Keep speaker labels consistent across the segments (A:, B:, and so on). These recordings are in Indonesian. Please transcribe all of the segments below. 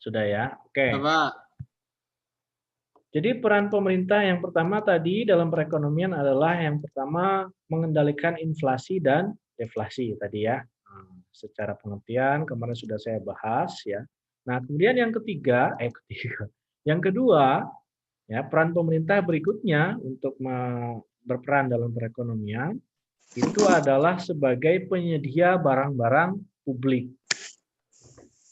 A: Sudah ya? Oke.
B: Pak.
A: Jadi peran pemerintah yang pertama tadi dalam perekonomian adalah yang pertama mengendalikan inflasi dan deflasi tadi ya. Secara pengertian kemarin sudah saya bahas ya. Nah, kemudian yang ketiga, yang kedua ya peran pemerintah berikutnya untuk berperan dalam perekonomian itu adalah sebagai penyedia barang-barang publik.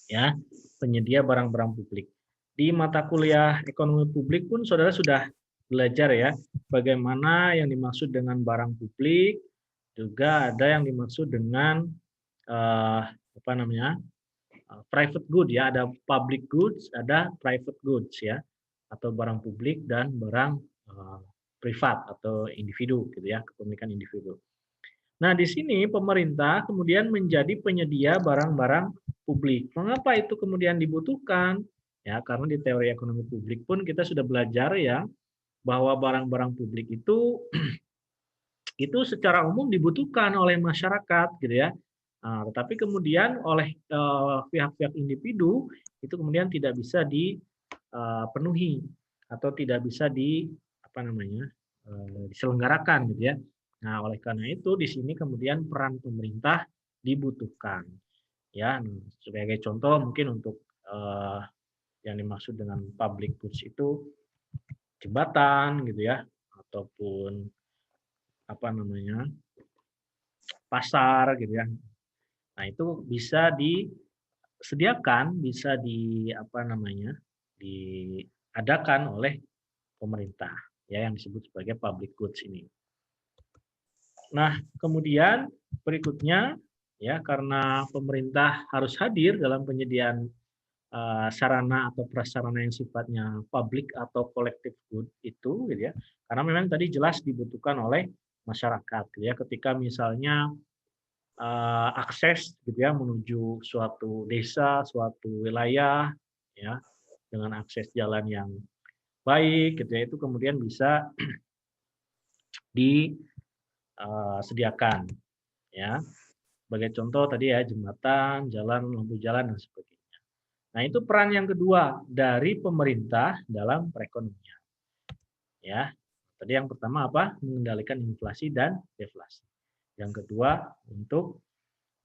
A: Ya, penyedia barang-barang publik. Di mata kuliah ekonomi publik pun saudara sudah belajar ya, bagaimana yang dimaksud dengan barang publik, juga ada yang dimaksud dengan apa namanya private good ya, ada public goods, ada private goods ya, atau barang publik dan barang privat atau individu gitu ya, kepemilikan individu. Nah, di sini pemerintah kemudian menjadi penyedia barang-barang publik. Mengapa itu kemudian dibutuhkan? Ya, karena di teori ekonomi publik pun kita sudah belajar ya bahwa barang-barang publik itu secara umum dibutuhkan oleh masyarakat gitu ya. Nah, tetapi kemudian oleh pihak-pihak individu itu kemudian tidak bisa dipenuhi atau tidak bisa diselenggarakan gitu ya. Nah, oleh karena itu di sini kemudian peran pemerintah dibutuhkan. Ya, sebagai contoh mungkin untuk yang dimaksud dengan public goods itu jembatan gitu ya, ataupun pasar gitu ya. Nah, itu bisa disediakan, bisa diadakan oleh pemerintah ya yang disebut sebagai public goods ini. Nah, kemudian berikutnya ya karena pemerintah harus hadir dalam penyediaan sarana atau prasarana yang sifatnya publik atau collective good itu gitu ya. Karena memang tadi jelas dibutuhkan oleh masyarakat gitu ya ketika misalnya akses gitu ya menuju suatu desa, suatu wilayah ya dengan akses jalan yang baik gitu ya itu kemudian bisa disediakan ya. Sebagai contoh tadi ya jembatan, jalan, lampu jalan dan sebagainya. Nah, itu peran yang kedua dari pemerintah dalam perekonomian. Ya. Tadi yang pertama apa? Mengendalikan inflasi dan deflasi. Yang kedua untuk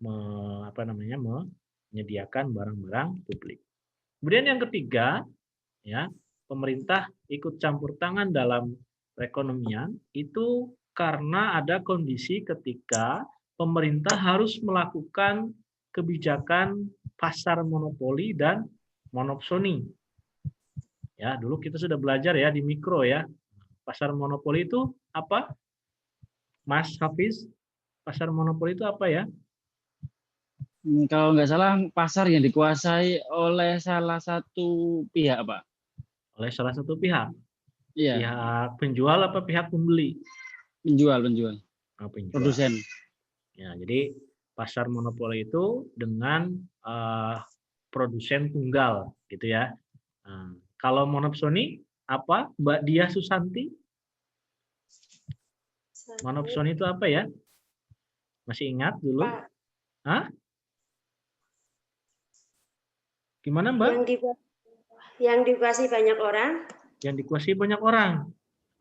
A: menyediakan barang-barang publik. Kemudian yang ketiga, ya, pemerintah ikut campur tangan dalam perekonomian itu karena ada kondisi ketika pemerintah harus melakukan kebijakan pasar monopoli dan monopsoni. Ya, dulu kita sudah belajar ya di mikro ya. Pasar monopoli itu apa? Mas Hafiz, pasar monopoli itu apa ya?
B: Kalau nggak salah pasar yang dikuasai oleh salah satu pihak, Pak.
A: Oleh salah satu pihak.
B: Iya.
A: Pihak penjual apa pihak pembeli?
B: Penjual.
A: Oh, penjual.
B: Produsen.
A: Ya, jadi pasar monopoli itu dengan produsen tunggal, gitu ya. Nah, kalau monopsoni apa, Mbak Dia Susanti? Monopsoni itu apa ya? Masih ingat dulu? Hah? Gimana Mbak?
C: Yang dikuasai banyak orang.
A: Yang dikuasai banyak orang.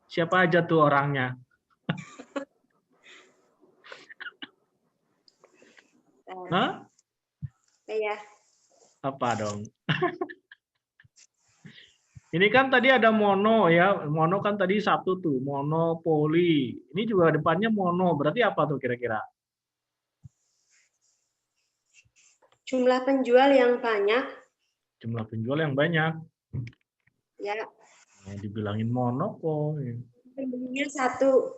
A: Siapa aja tuh orangnya? Hah?
C: Iya.
A: Apa dong? Ini kan tadi ada mono ya. Mono kan tadi satu tuh, monopoli. Ini juga depannya mono. Berarti apa tuh kira-kira?
C: Jumlah penjual yang banyak.
A: Jumlah penjual yang banyak.
C: Ya.
A: Nah, dibilangin mono kok.
C: Pembelinya satu.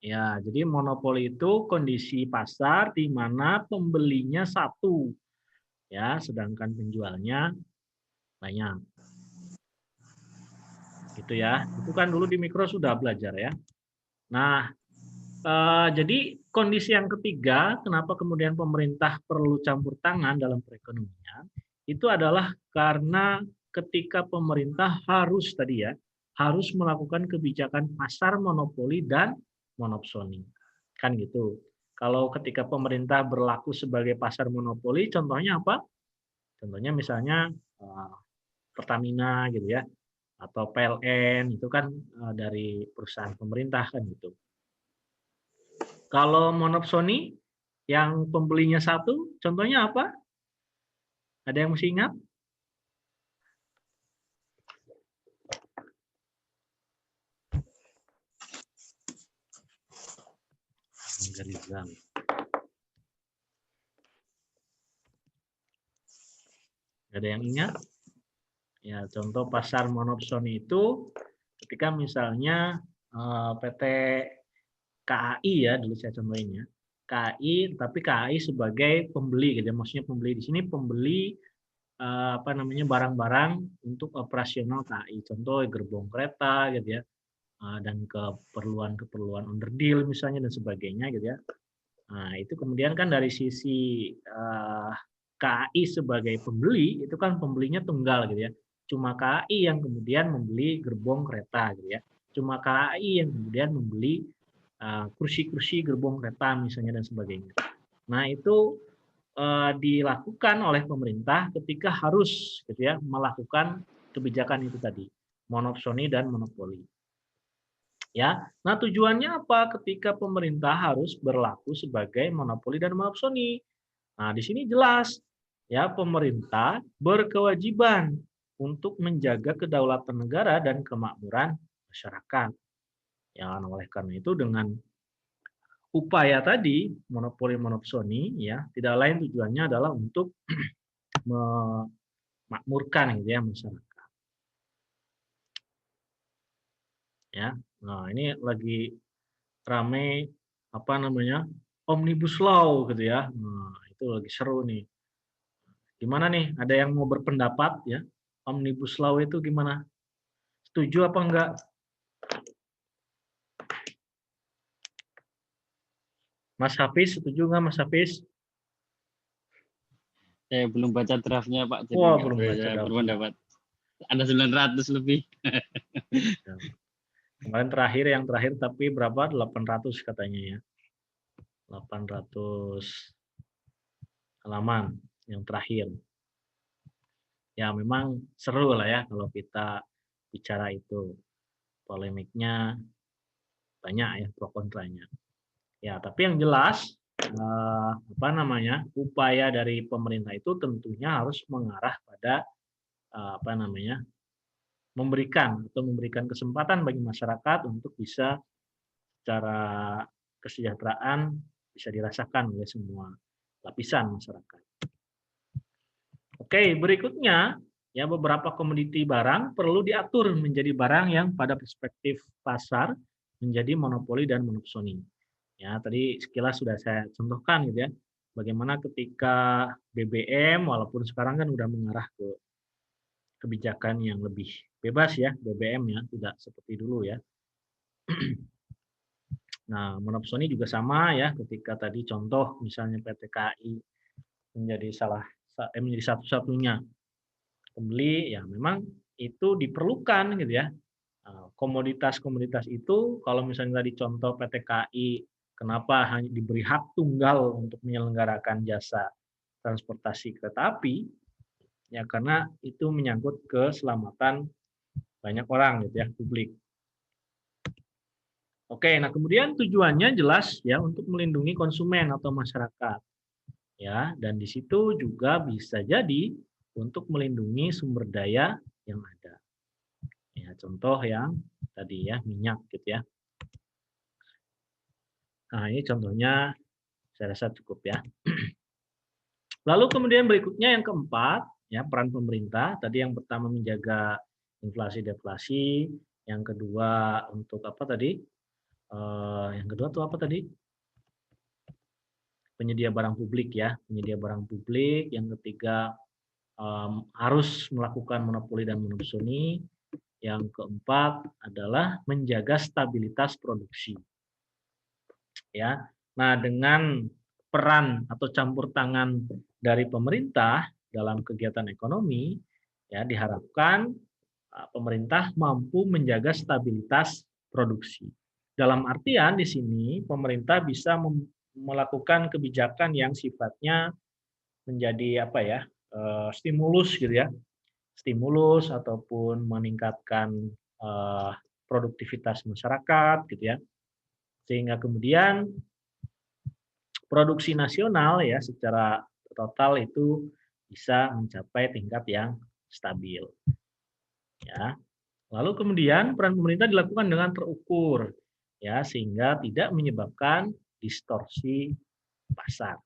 A: Ya, jadi monopoli itu kondisi pasar di mana pembelinya satu. Ya, sedangkan penjualnya banyak. Gitu ya. Itu kan dulu di mikro sudah belajar ya. Nah, jadi kondisi yang ketiga, kenapa kemudian pemerintah perlu campur tangan dalam perekonomian, itu adalah karena ketika pemerintah harus tadi ya, harus melakukan kebijakan pasar monopoli dan monopsoni. Kan gitu. Kalau ketika pemerintah berlaku sebagai pasar monopoli, contohnya apa? Contohnya misalnya Pertamina gitu ya, atau PLN itu kan dari perusahaan pemerintah kan gitu. Kalau monopsoni yang pembelinya satu, contohnya apa? Ada yang mesti ingat? Garizal. Ada yang ingat? Ya, contoh pasar monopsoni itu ketika misalnya PT KAI ya, dulu saya contohin ya. KAI, tapi KAI sebagai pembeli gitu ya. Maksudnya pembeli di sini pembeli apa namanya barang-barang untuk operasional KAI. Contoh gerbong kereta gitu ya. Dan keperluan-keperluan underdeal misalnya dan sebagainya gitu ya. Nah, itu kemudian kan dari sisi KAI sebagai pembeli, itu kan pembelinya tunggal gitu ya. Cuma KAI yang kemudian membeli gerbong kereta gitu ya. Cuma KAI yang kemudian membeli kursi-kursi gerbong kereta misalnya dan sebagainya. Nah, itu dilakukan oleh pemerintah ketika harus gitu ya melakukan kebijakan itu tadi, monopsoni dan monopoli. Ya, nah tujuannya apa ketika pemerintah harus berlaku sebagai monopoli dan monopsoni? Nah, di sini jelas ya pemerintah berkewajiban untuk menjaga kedaulatan negara dan kemakmuran masyarakat. Ya, oleh karena itu dengan upaya tadi monopoli monopsoni ya tidak lain tujuannya adalah untuk memakmurkan gitu ya masyarakat. Ya, nah ini lagi ramai apa namanya omnibus law gitu ya. Nah, itu lagi seru nih. Gimana nih? Ada yang mau berpendapat ya? Omnibus law itu gimana? Setuju apa enggak? Mas Hafiz, setuju nggak Mas Hafiz?
B: Saya belum baca draftnya Pak, jadi
A: Wah,
B: nggak
A: belum baca
B: bisa
A: draftnya.
B: berpendapat. Ada 900 lebih.
A: Ya. Kemarin yang terakhir tapi berapa? 800 katanya ya. 800 halaman yang terakhir. Ya memang seru lah ya kalau kita bicara itu. Polemiknya banyak ya pro kontranya. Ya, tapi yang jelas apa namanya? Upaya dari pemerintah itu tentunya harus mengarah pada apa namanya? memberikan kesempatan bagi masyarakat untuk bisa secara kesejahteraan bisa dirasakan oleh semua lapisan masyarakat. Oke, berikutnya ya beberapa komoditi barang perlu diatur menjadi barang yang pada perspektif pasar menjadi monopoli dan monopsoni. Ya, tadi sekilas sudah saya contohkan gitu ya. Bagaimana ketika BBM walaupun sekarang kan udah mengarah ke kebijakan yang lebih bebas ya BBM ya, tidak seperti dulu ya. Nah, monopsoni juga sama ya ketika tadi contoh misalnya PT KAI menjadi menjadi satu-satunya pembeli ya memang itu diperlukan gitu ya. Komoditas-komoditas itu kalau misalnya tadi contoh PT KAI kenapa hanya diberi hak tunggal untuk menyelenggarakan jasa transportasi kereta api ya karena itu menyangkut keselamatan banyak orang gitu ya publik. Oke, nah kemudian tujuannya jelas ya untuk melindungi konsumen atau masyarakat. Ya, dan di situ juga bisa jadi untuk melindungi sumber daya yang ada. Ya, contoh yang tadi ya minyak gitu ya. Nah, ini contohnya saya rasa cukup ya. Lalu kemudian berikutnya yang keempat, ya peran pemerintah. Tadi yang pertama menjaga inflasi deflasi, yang kedua untuk apa tadi? Yang kedua tuh apa tadi? Penyedia barang publik ya, penyedia barang publik. Yang ketiga harus melakukan monopoli dan monopsoni. Yang keempat adalah menjaga stabilitas produksi. Ya, nah dengan peran atau campur tangan dari pemerintah dalam kegiatan ekonomi, ya diharapkan pemerintah mampu menjaga stabilitas produksi. Dalam artian di sini pemerintah bisa melakukan kebijakan yang sifatnya menjadi apa ya stimulus gitu ya, stimulus ataupun meningkatkan produktivitas masyarakat gitu ya, sehingga kemudian produksi nasional ya secara total itu bisa mencapai tingkat yang stabil. Ya. Lalu kemudian peran pemerintah dilakukan dengan terukur ya sehingga tidak menyebabkan distorsi pasar.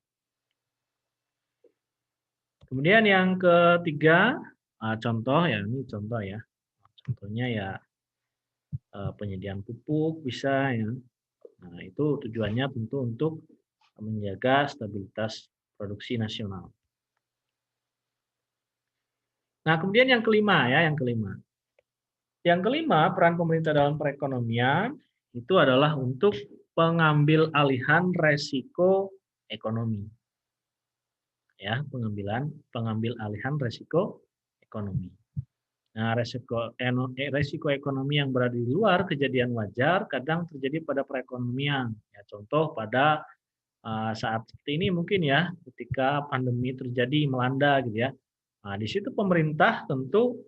A: Kemudian yang ketiga, contoh ya, ini contoh ya. Contohnya ya penyediaan pupuk bisa ya. Nah, itu tujuannya tentu untuk menjaga stabilitas produksi nasional. Nah, kemudian yang kelima ya, yang kelima. Yang kelima, peran pemerintah dalam perekonomian itu adalah untuk pengambil alihan resiko ekonomi. Ya, pengambil alihan resiko ekonomi. Nah, resiko ekonomi yang berada di luar kejadian wajar kadang terjadi pada perekonomian. Ya, contoh pada saat seperti ini mungkin ya, ketika pandemi terjadi melanda gitu ya. Nah, di situ pemerintah tentu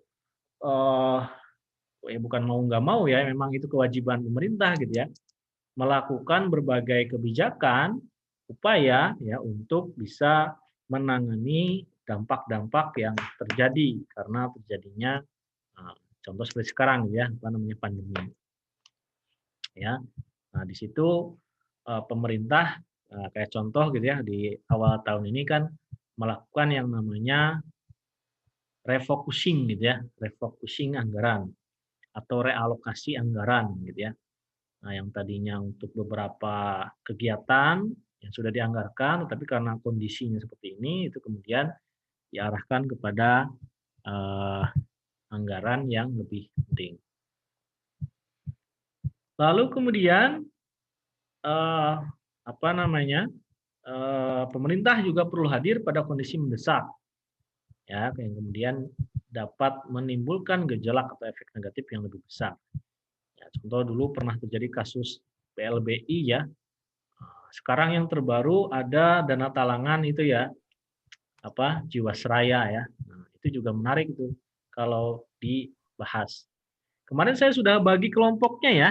A: bukan mau nggak mau ya, memang itu kewajiban pemerintah gitu ya, melakukan berbagai kebijakan upaya ya untuk bisa menangani dampak-dampak yang terjadi karena terjadinya contoh seperti sekarang ya, apa namanya pandemi. Ya. Nah, di situ pemerintah kayak contoh gitu ya di awal tahun ini kan melakukan yang namanya refocusing gitu ya, refocusing anggaran atau realokasi anggaran gitu ya. Nah, yang tadinya untuk beberapa kegiatan yang sudah dianggarkan, tapi karena kondisinya seperti ini, itu kemudian diarahkan kepada anggaran yang lebih penting. Lalu kemudian pemerintah juga perlu hadir pada kondisi mendesak, ya, yang kemudian dapat menimbulkan gejolak atau efek negatif yang lebih besar. Ya, contoh dulu pernah terjadi kasus PLBI ya. Sekarang yang terbaru ada dana talangan itu ya, Jiwasraya ya. Nah, itu juga menarik itu kalau dibahas. Kemarin saya sudah bagi kelompoknya ya.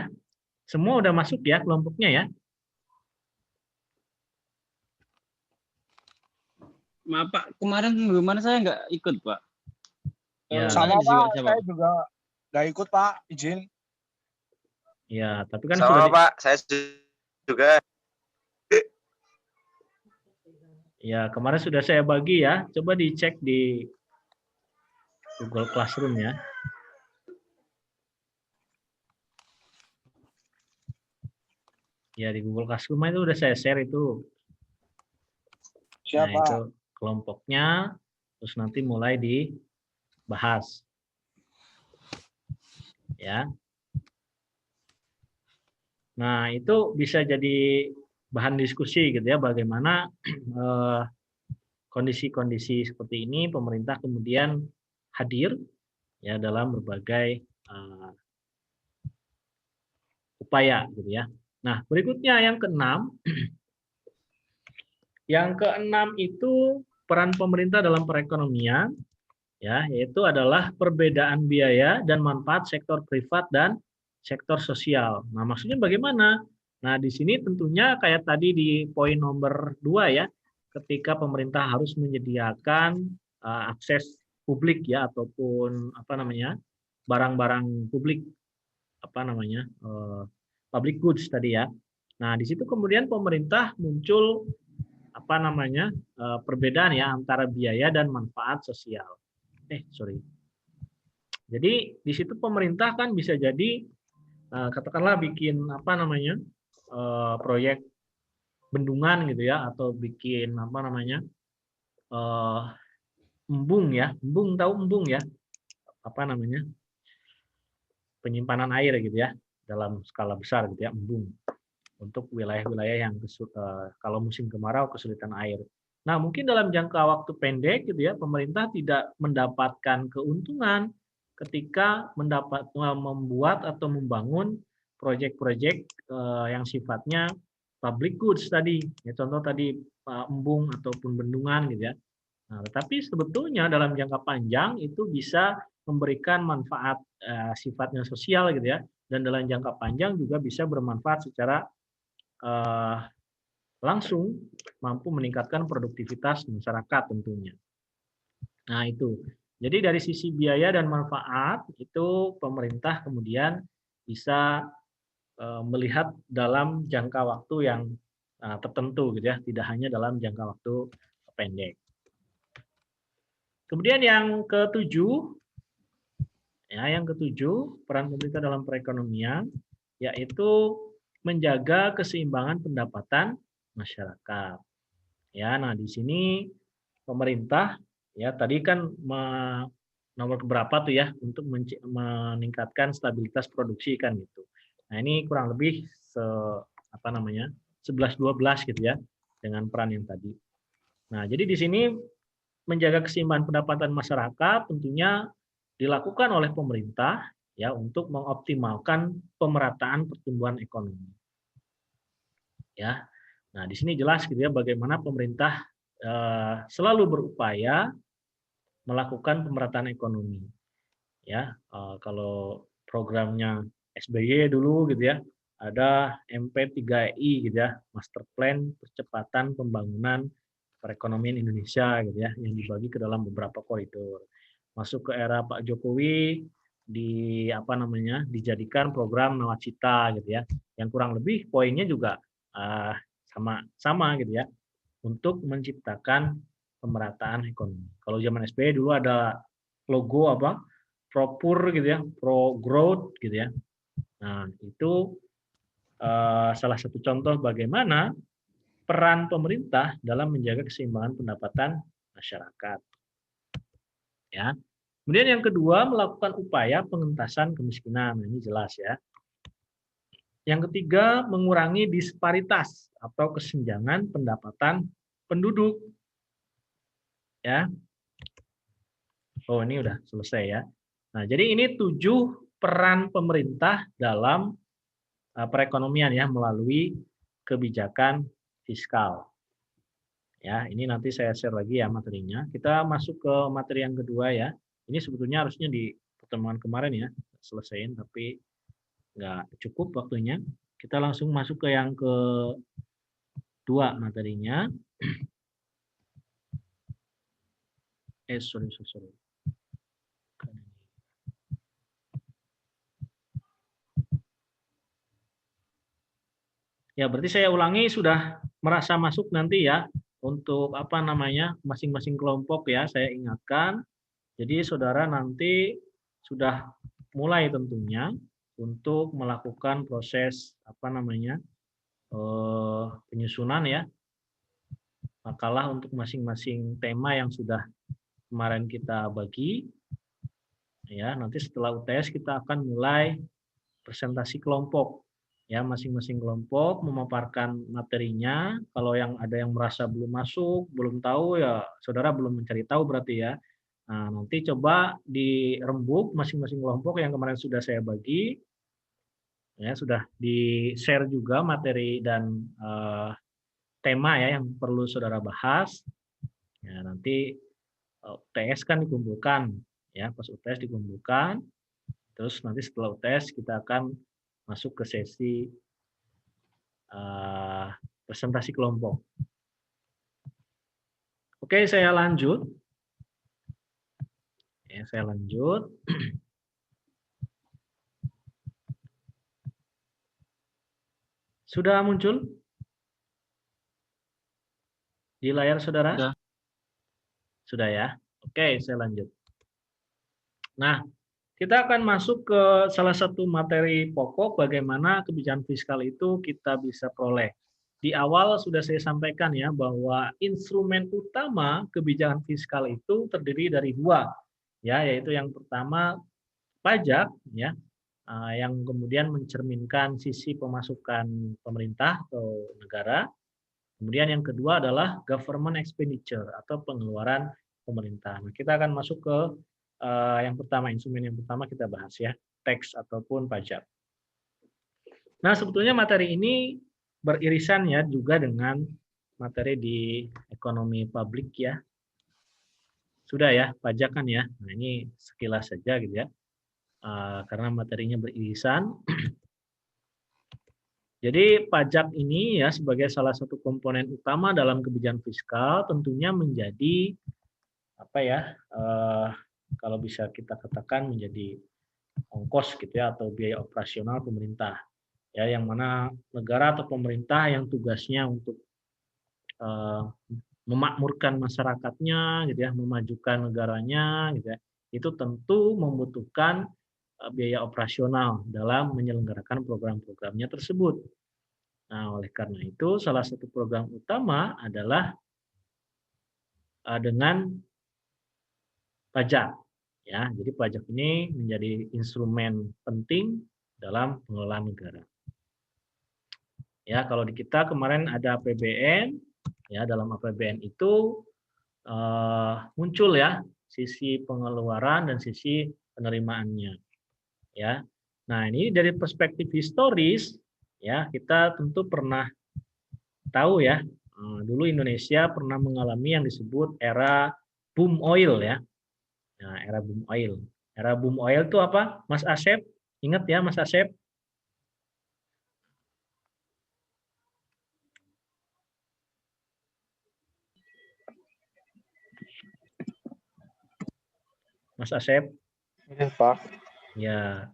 A: Semua udah masuk ya kelompoknya ya.
B: Maaf Pak, kemarin saya nggak ikut Pak.
A: Ya.
D: Sama Pak, saya juga nggak ikut Pak, izin.
A: Ya, tapi kan
E: sama
A: sudah
E: Pak, saya juga.
A: Ya, kemarin sudah saya bagi ya. Coba dicek di Google Classroom ya. Ya, di Google Classroom itu udah saya share itu.
D: Siapa?
A: Nah, itu kelompoknya, terus nanti mulai dibahas. Ya. Nah, itu bisa jadi bahan diskusi gitu ya, bagaimana kondisi-kondisi seperti ini pemerintah kemudian hadir ya dalam berbagai upaya gitu ya. Nah, berikutnya yang keenam. Yang keenam itu peran pemerintah dalam perekonomian ya, yaitu adalah perbedaan biaya dan manfaat sektor privat dan sektor sosial. Nah, maksudnya bagaimana? Nah, di sini tentunya kayak tadi di poin nomor 2 ya, ketika pemerintah harus menyediakan akses publik ya ataupun barang-barang publik public goods tadi ya. Nah, di situ kemudian pemerintah muncul perbedaan ya antara biaya dan manfaat sosial. Jadi di situ pemerintah kan bisa jadi katakanlah bikin proyek bendungan gitu ya, atau bikin embung ya, tahu embung ya, penyimpanan air gitu ya dalam skala besar gitu ya, embung untuk wilayah-wilayah yang kalau musim kemarau kesulitan air. Nah, mungkin dalam jangka waktu pendek gitu ya, pemerintah tidak mendapatkan keuntungan ketika membuat atau membangun proyek-proyek yang sifatnya public goods tadi. Ya, contoh tadi embung ataupun bendungan gitu ya. Nah, tetapi sebetulnya dalam jangka panjang itu bisa memberikan manfaat sifatnya sosial gitu ya, dan dalam jangka panjang juga bisa bermanfaat secara eh, langsung mampu meningkatkan produktivitas masyarakat tentunya. Nah, itu. Jadi dari sisi biaya dan manfaat itu pemerintah kemudian bisa melihat dalam jangka waktu yang tertentu gitu ya, tidak hanya dalam jangka waktu pendek. Kemudian yang ketujuh, yang ketujuh peran pemerintah dalam perekonomian yaitu menjaga keseimbangan pendapatan masyarakat. Ya, nah di sini pemerintah ya tadi kan nomor berapa tuh ya untuk meningkatkan stabilitas produksi kan gitu. Nah, ini kurang lebih 11-12 gitu ya dengan peran yang tadi. Nah, jadi di sini menjaga keseimbangan pendapatan masyarakat tentunya dilakukan oleh pemerintah ya untuk mengoptimalkan pemerataan pertumbuhan ekonomi. Ya. Nah, di sini jelas gitu ya bagaimana pemerintah selalu berupaya melakukan pemerataan ekonomi. Ya, kalau programnya SBY dulu gitu ya, ada MP3I gitu ya, Master Plan Percepatan Pembangunan Perekonomian Indonesia gitu ya, yang dibagi ke dalam beberapa koridor. Masuk ke era Pak Jokowi dijadikan program Nawacita gitu ya, yang kurang lebih poinnya juga sama gitu ya, untuk menciptakan pemerataan ekonomi. Kalau zaman SBY dulu ada logo apa? Propur gitu ya, pro growth gitu ya. Nah, itu salah satu contoh bagaimana peran pemerintah dalam menjaga keseimbangan pendapatan masyarakat. Ya. Kemudian yang kedua, melakukan upaya pengentasan kemiskinan. Ini jelas ya. Yang ketiga, mengurangi disparitas atau kesenjangan pendapatan penduduk. Ya. Oh, ini udah selesai ya. Nah, jadi ini 7 peran pemerintah dalam perekonomian ya melalui kebijakan fiskal. Ya, ini nanti saya share lagi ya materinya. Kita masuk ke materi yang kedua ya. Ini sebetulnya harusnya di pertemuan kemarin ya selesaiin, tapi nggak cukup waktunya. Kita langsung masuk ke yang kedua materinya. Sorry. Ya, berarti saya ulangi sudah merasa masuk nanti ya untuk masing-masing kelompok ya, saya ingatkan. Jadi saudara nanti sudah mulai tentunya untuk melakukan proses penyusunan ya makalah untuk masing-masing tema yang sudah kemarin kita bagi. Ya, nanti setelah UTS kita akan mulai presentasi kelompok. Ya, masing-masing kelompok memaparkan materinya. Kalau ada yang merasa belum masuk, belum tahu ya saudara belum mencari tahu berarti ya. Nah, nanti coba dirembuk masing-masing kelompok yang kemarin sudah saya bagi. Ya, sudah di-share juga materi dan tema ya yang perlu saudara bahas. Ya, nanti UTS kan dikumpulkan ya, pas UTS dikumpulkan. Terus nanti setelah UTS kita akan masuk ke sesi presentasi kelompok. Oke, saya lanjut. Ya, saya lanjut. Sudah muncul di layar saudara?
B: Sudah.
A: Sudah ya. Oke, saya lanjut. Nah, kita akan masuk ke salah satu materi pokok bagaimana kebijakan fiskal itu kita bisa peroleh. Di awal sudah saya sampaikan ya bahwa instrumen utama kebijakan fiskal itu terdiri dari 2, ya, yaitu yang pertama pajak, ya, yang kemudian mencerminkan sisi pemasukan pemerintah atau negara. Kemudian yang kedua adalah government expenditure atau pengeluaran pemerintah. Nah, kita akan masuk ke yang pertama, instrumen yang pertama kita bahas ya, tax ataupun pajak. Nah, sebetulnya materi ini beririsan ya juga dengan materi di ekonomi publik ya. Sudah ya, pajak kan ya. Nah, ini sekilas saja gitu ya. Karena materinya beririsan. Jadi pajak ini ya sebagai salah satu komponen utama dalam kebijakan fiskal tentunya menjadi apa ya? Kalau bisa kita katakan menjadi ongkos gitu ya atau biaya operasional pemerintah. Ya, yang mana negara atau pemerintah yang tugasnya untuk memakmurkan masyarakatnya gitu ya, memajukan negaranya gitu ya, itu tentu membutuhkan biaya operasional dalam menyelenggarakan program-programnya tersebut. Nah, oleh karena itu salah satu program utama adalah dengan pajak ya. Jadi pajak ini menjadi instrumen penting dalam pengelolaan negara. Ya, kalau di kita kemarin ada APBN. Ya, dalam APBN itu muncul ya sisi pengeluaran dan sisi penerimaannya. Ya, nah ini dari perspektif historis ya kita tentu pernah tahu ya dulu Indonesia pernah mengalami yang disebut era boom oil ya. Nah, era boom oil. Era boom oil itu apa, Mas Asep? Ingat ya, Mas Asep? Mas Asep?
D: Iya, Pak.
A: Ya.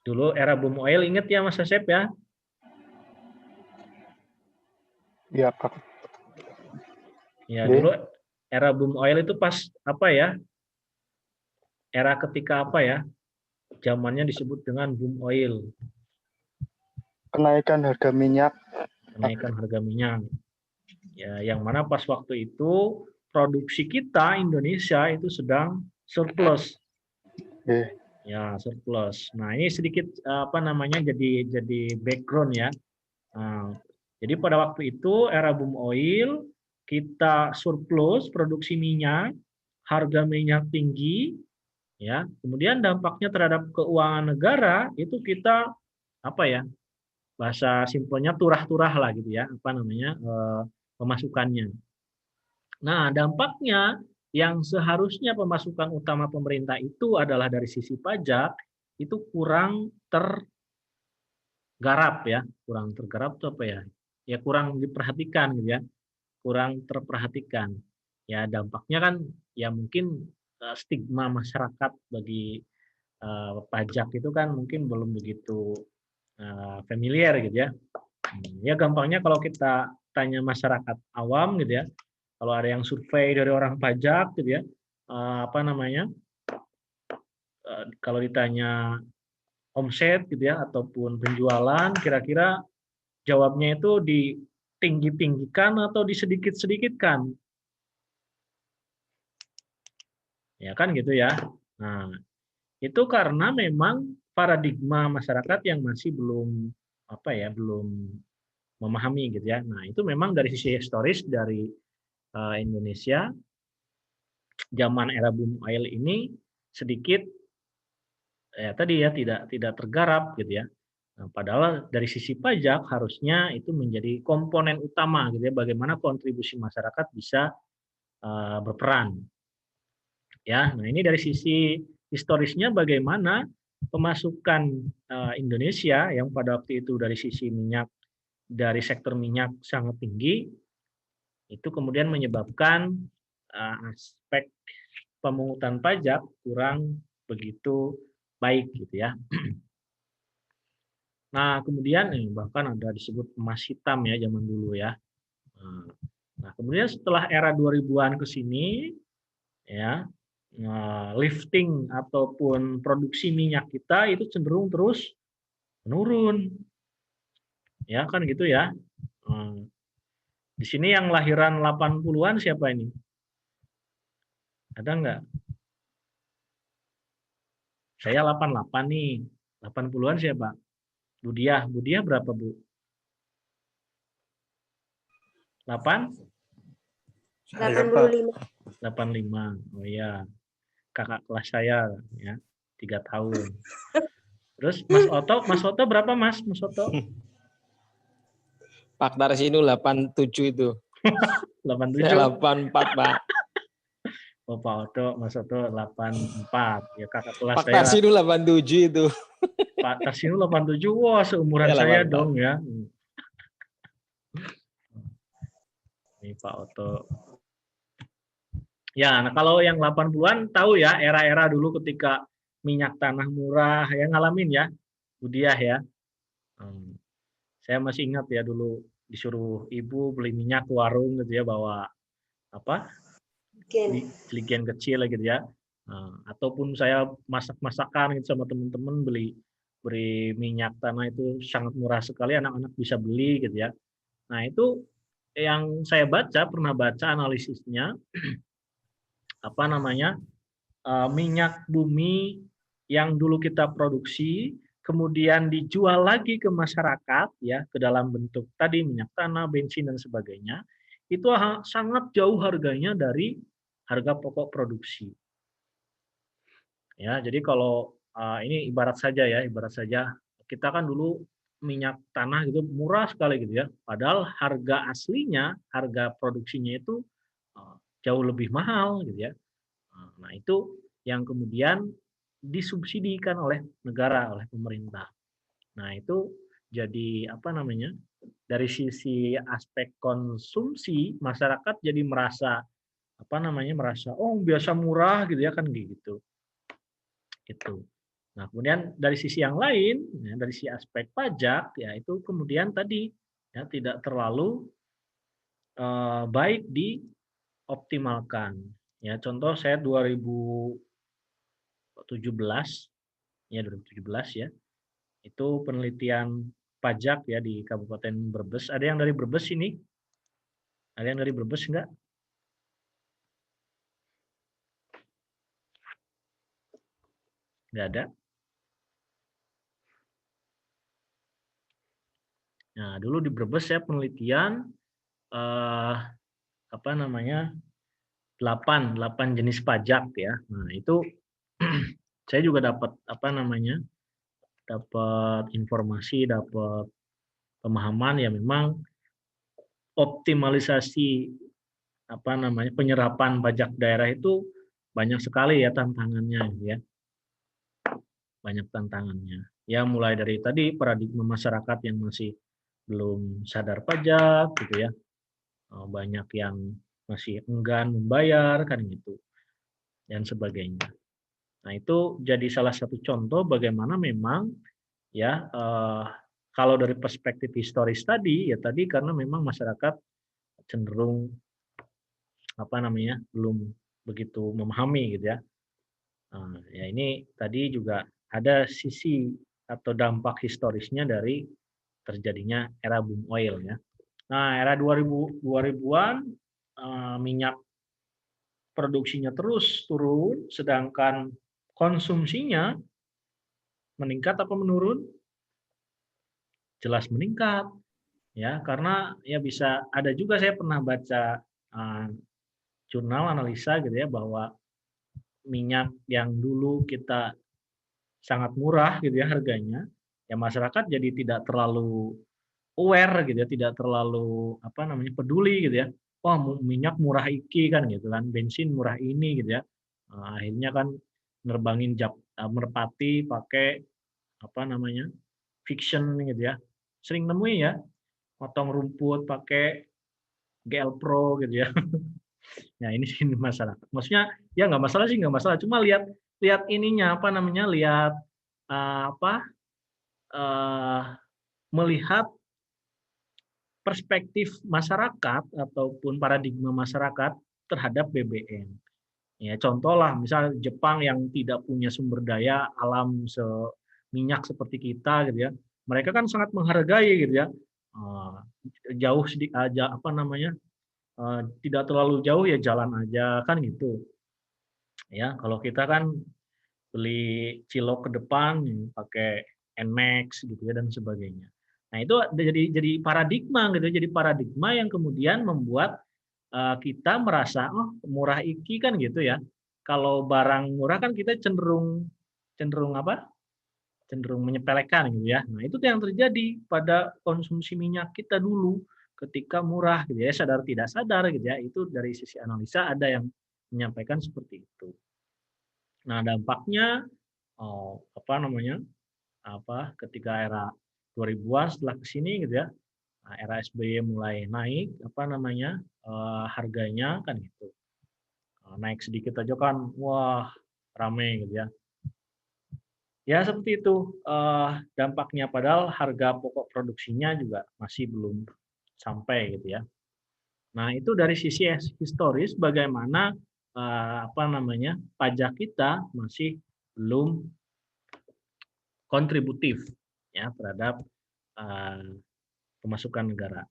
A: Dulu era boom oil, ingat ya Mas Asep ya?
D: Iya, Pak.
A: Ya,
D: Oke.
A: dulu era boom oil itu pas apa ya? Era ketika apa ya? Zamannya disebut dengan boom oil,
D: Kenaikan harga minyak.
A: kenaikan harga minyak. Ya, yang mana pas waktu itu produksi kita Indonesia itu sedang surplus.
D: Oke.
A: Ya, surplus. Nah, ini sedikit apa namanya jadi background ya. Nah, jadi pada waktu itu era boom oil kita surplus produksi minyak, harga minyak tinggi, ya. Kemudian dampaknya terhadap keuangan negara itu kita apa ya? Bahasa simpelnya turah-turah lah gitu ya, apa namanya? Pemasukannya. Nah, dampaknya yang seharusnya pemasukan utama pemerintah itu adalah dari sisi pajak itu kurang tergarap ya, kurang tergarap itu apa ya? Ya kurang diperhatikan gitu ya, kurang terperhatikan. Ya dampaknya kan ya mungkin stigma masyarakat bagi pajak itu kan mungkin belum begitu familiar gitu ya. Ya gampangnya kalau kita tanya masyarakat awam gitu ya, kalau ada yang survei dari orang pajak gitu ya, apa namanya, kalau ditanya omset gitu ya ataupun penjualan, kira-kira jawabnya itu ditinggi-tinggikan atau disedikit-sedikitkan, ya kan gitu ya. Nah, itu karena memang paradigma masyarakat yang masih belum apa ya, belum memahami gitu ya. Nah, itu memang dari sisi historis dari Indonesia zaman era boom oil ini sedikit ya tadi ya tidak tergarap gitu ya. Nah, padahal dari sisi pajak harusnya itu menjadi komponen utama gitu ya bagaimana kontribusi masyarakat bisa berperan. Ya, nah ini dari sisi historisnya bagaimana pemasukan Indonesia yang pada waktu itu dari sisi minyak dari sektor minyak sangat tinggi itu kemudian menyebabkan aspek pemungutan pajak kurang begitu baik gitu ya. Nah, kemudian bahkan ada disebut emas hitam ya zaman dulu ya. Nah, kemudian setelah era 2000-an ke sini ya, lifting ataupun produksi minyak kita itu cenderung terus menurun. Ya, kan gitu ya. Di sini yang lahiran 80-an siapa ini? Ada enggak? Saya 88 nih. 80-an siapa? Budiah. Budiah berapa, Bu? 8?
C: 85.
A: 85. Oh iya. Kakak kelas saya ya. 3 tahun. Terus Mas Oto berapa Mas Oto?
F: Pak Tarsinu 87 itu.
A: 87.
F: Saya 84, Pak.
A: Pak Oto, Mas Oto 84. Ya kakak kelas
F: Pak
A: saya.
F: Tarsinu 87 itu.
A: Pak Tarsinu 87. Wah, seumuran
F: Ya,
A: saya
F: 84.
A: dong ya. Ini Pak Oto. Ya, nah kalau yang 80-an tahu ya era-era dulu ketika minyak tanah murah ya ngalamin ya, Budiah ya. Saya masih ingat ya dulu disuruh ibu beli minyak ke warung gitu ya bawa apa? Celikian kecil gitu ya. Ataupun saya masak-masakan gitu sama teman-teman beli minyak tanah itu sangat murah sekali anak-anak bisa beli gitu ya. Nah, itu yang saya pernah baca analisisnya apa namanya? Minyak bumi yang dulu kita produksi kemudian dijual lagi ke masyarakat ya ke dalam bentuk tadi minyak tanah, bensin dan sebagainya itu sangat jauh harganya dari harga pokok produksi. Ya, jadi kalau ini ibarat saja kita kan dulu minyak tanah gitu murah sekali gitu ya. Padahal harga aslinya, harga produksinya itu jauh lebih mahal gitu ya. Nah, itu yang kemudian disubsidikan oleh negara, oleh pemerintah. Nah, itu jadi apa namanya? Dari sisi aspek konsumsi, masyarakat jadi merasa apa namanya? Merasa oh biasa murah gitu ya kan gitu. Itu. Nah, kemudian dari sisi yang lain, ya, dari sisi aspek pajak, ya itu kemudian tadi ya tidak terlalu baik dioptimalkan. Ya, contoh saya 2017 ya, itu penelitian pajak ya di Kabupaten Brebes. Ada yang dari Brebes ini? Ada yang dari Brebes enggak? Enggak ada. Nah, dulu di Brebes saya penelitian apa namanya? 8 jenis pajak ya. Nah, itu saya juga dapat apa namanya? Dapat informasi, dapat pemahaman ya memang optimalisasi apa namanya? Penyerapan pajak daerah itu banyak sekali ya tantangannya ya. Banyak tantangannya. Ya mulai dari tadi paradigma masyarakat yang masih belum sadar pajak gitu ya. Banyak yang masih enggan membayar kan gitu dan sebagainya. Nah, itu jadi salah satu contoh bagaimana memang ya kalau dari perspektif historis tadi ya tadi karena memang masyarakat cenderung apa namanya belum begitu memahami gitu ya. Ya ini tadi juga ada sisi atau dampak historisnya dari terjadinya era boom oil ya. Nah, era 2000-an minyak produksinya terus turun sedangkan konsumsinya meningkat apa menurun? Jelas meningkat. Ya, karena ya bisa ada juga saya pernah baca jurnal analisa gitu ya bahwa minyak yang dulu kita sangat murah gitu ya harganya, ya masyarakat jadi tidak terlalu aware gitu ya, tidak terlalu apa namanya peduli gitu ya. Wah, minyak murah iki kan gitu kan, bensin murah ini gitu ya. Akhirnya kan nerbangin merpati pakai apa namanya? Fiction gitu ya. Sering nemuin ya, potong rumput pakai GL Pro gitu ya. Nah, ini sih masalah. Maksudnya ya nggak masalah sih nggak masalah. Cuma lihat ininya apa namanya lihat melihat perspektif masyarakat ataupun paradigma masyarakat terhadap BBM. Ya contoh lah, misal Jepang yang tidak punya sumber daya alam minyak seperti kita gitu ya, mereka kan sangat menghargai gitu ya, jauh sedikit aja apa namanya tidak terlalu jauh ya jalan aja kan gitu. Ya kalau kita kan beli cilok ke depan pakai Nmax gitu ya dan sebagainya. Nah itu jadi paradigma gitu, jadi paradigma yang kemudian membuat kita merasa oh murah iki kan gitu ya. Kalau barang murah kan kita cenderung apa? Cenderung menyepelekan gitu ya. Nah itu yang terjadi pada konsumsi minyak kita dulu ketika murah gitu ya, sadar tidak sadar gitu ya. Itu dari sisi analisa ada yang menyampaikan seperti itu. Nah, dampaknya ketika era 2000-an setelah ke sini gitu ya. Nah, era SBY mulai naik harganya kan gitu. Naik sedikit aja kan wah rame gitu ya. Ya seperti itu dampaknya, padahal harga pokok produksinya juga masih belum sampai gitu ya. Nah, itu dari sisi historis bagaimana pajak kita masih belum kontributif ya terhadap pemasukan negara.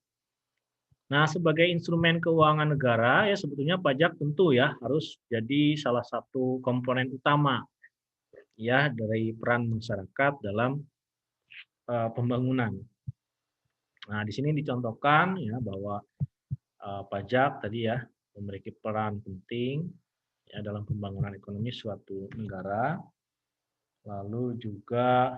A: Nah, sebagai instrumen keuangan negara ya sebetulnya pajak tentu ya harus jadi salah satu komponen utama ya dari peran masyarakat dalam pembangunan. Nah, di sini dicontohkan ya bahwa pajak tadi ya memiliki peran penting ya dalam pembangunan ekonomi suatu negara. Lalu juga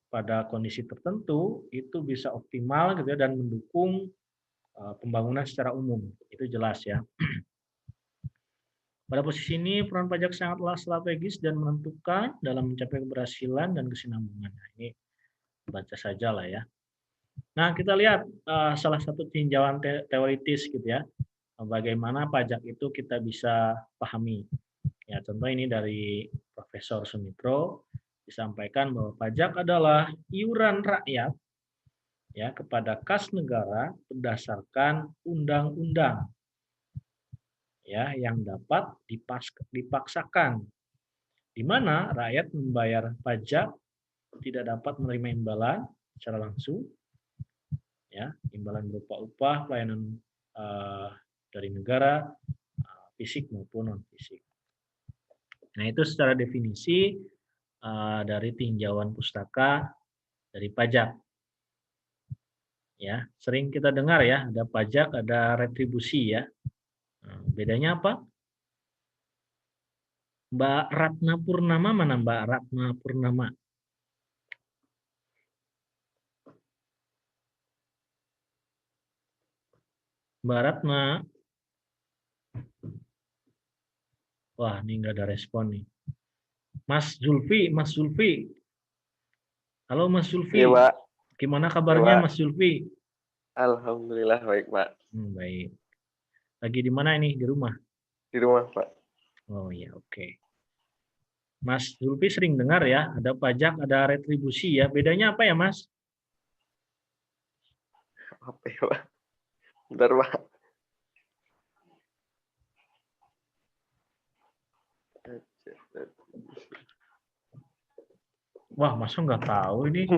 A: pada kondisi tertentu itu bisa optimal gitu ya dan mendukung pembangunan secara umum. Itu jelas ya. Pada posisi ini peran pajak sangatlah strategis dan menentukan dalam mencapai keberhasilan dan kesinambungan. Nah, ini baca saja lah ya. Nah, kita lihat salah satu tinjauan teoritis gitu ya. Bagaimana pajak itu kita bisa pahami. Ya, contoh ini dari Profesor Sumitro disampaikan bahwa pajak adalah iuran rakyat ya kepada kas negara berdasarkan undang-undang ya yang dapat dipaksakan, di mana rakyat membayar pajak tidak dapat menerima imbalan secara langsung ya, imbalan berupa upah pelayanan dari negara fisik maupun non fisik. Nah, itu secara definisi dari tinjauan pustaka dari pajak. Ya, sering kita dengar ya, ada pajak, ada retribusi ya. Nah, bedanya apa? Mbak Ratna Purnama mana Mbak Ratna Purnama? Mbak Ratna. Wah, ini nggak ada respon nih. Mas Zulfi. Halo Mas Zulfi.
E: Iya, Pak.
A: Gimana kabarnya
E: Pak.
A: Mas Zulfi?
E: Alhamdulillah baik, Pak.
A: Baik. Lagi di mana ini? Di rumah?
E: Di rumah, Pak.
A: Oh iya, oke. Mas Zulfi sering dengar ya, ada pajak, ada retribusi ya. Bedanya apa ya, Mas?
E: Apa ya, Pak? Bentar, Pak.
A: Wah, masa nggak tahu ini?